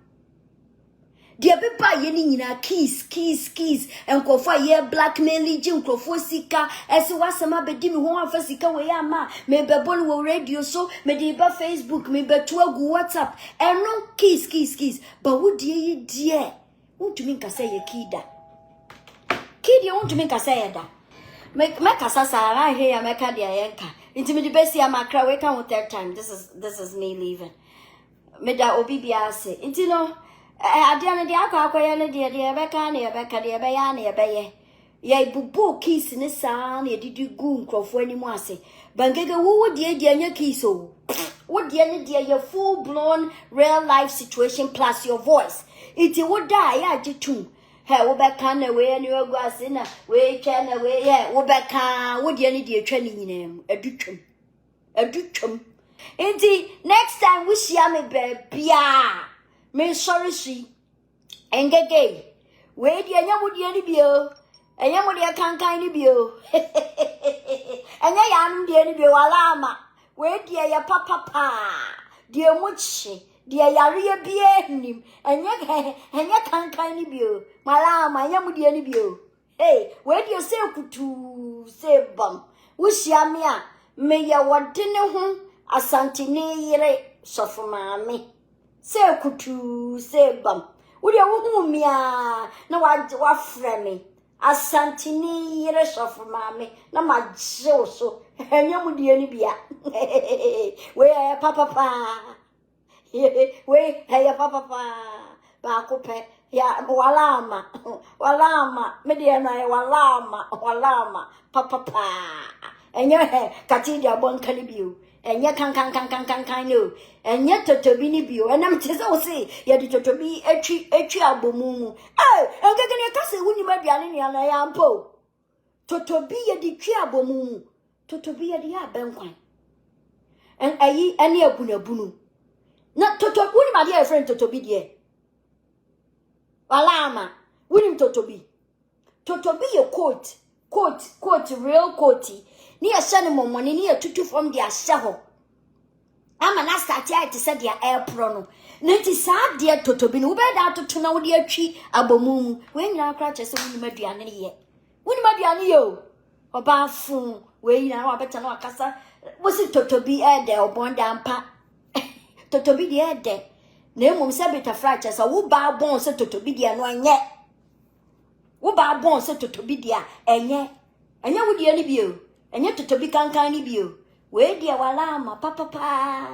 Dia pepa ye ni nyina keys and kofa ye blackmail jim krofo sika ese wasama bedi mi ho afa sika we ya ma me bebon wo radio so me de ba Facebook me betu agu WhatsApp eno keys but wo die ye untumi nka say ye kida kidi untumi nka say da me kasa sara he ya me ka dia ye nka intimi de besi amakra we kan with third time. This is me leaving me da obi bia say intino adiane dia akwa ne dia beka ne beka dia be ya ne be ye ye bubu keys ne sa na edidi gu nkrofo animu ase bangege wo die anya keys o wo die ne dia ye full blown real life situation plus your voice iti wo da ya jitum he wo beka na we ani ogu ase na we twa na we ye wo beka wo die ne dia twa ni nyinam adutwam enti next time we share me bia me sorry she engege we di anya mu di ani bio anya mu di kankan ni bio anya ya nu di ani bio wala ama we di ya papa di mu chi di ya riye bie nim anya kankan ni bio wala ama anya mu di ani bio hey we di se kutu se bam wo hia me a me ya wode ne ho asante ne yire sofuma me se kutu se bam uri wo mia na wa frame asantini yire sofu mame na maje so enya mu die ni bia we papa we ya papa ba ko pe ya walama me die na walama papa enya kati dia bon kali biu enya kan no enya totobi ni bio enam tese wo se ye di totobi etwi abomu engege ne kase wuni maduane ne ana ya mpo totobi ye di twi abomu totobi ye di ya benkwan en ayi ene abunabunu na totobi wuni ma dia friend totobi die walama wuni totobi ye coat real coat ni asane momone ni atutu from dia shaho ama na start ya te se dia air pro no nti sa dia totobi no be da atutu na wo dia atwi abomu we nyina kra che se woni maduane ye o oba fun we nyina wa beta na akasa wo si totobi e de obonda mpa totobi dia e de na emom se beta fra che se wo ba bon se totobi dia no anye wo ba bon se totobi dia enye wo dia ni bio enye totobi kankan ni bio we dia walama papa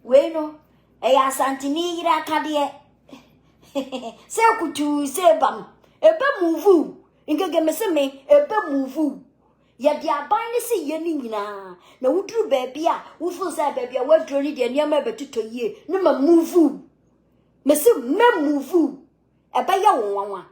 we no ya santini ira kade se kutu se bam ebe move ngege meseme ebe move ya dia ban ni se ye ni nyina na wuduru ba bia wo fu se ba bia waduro ni dia niam abetuto yie ne ma move mese me move ebe ya wonwanwa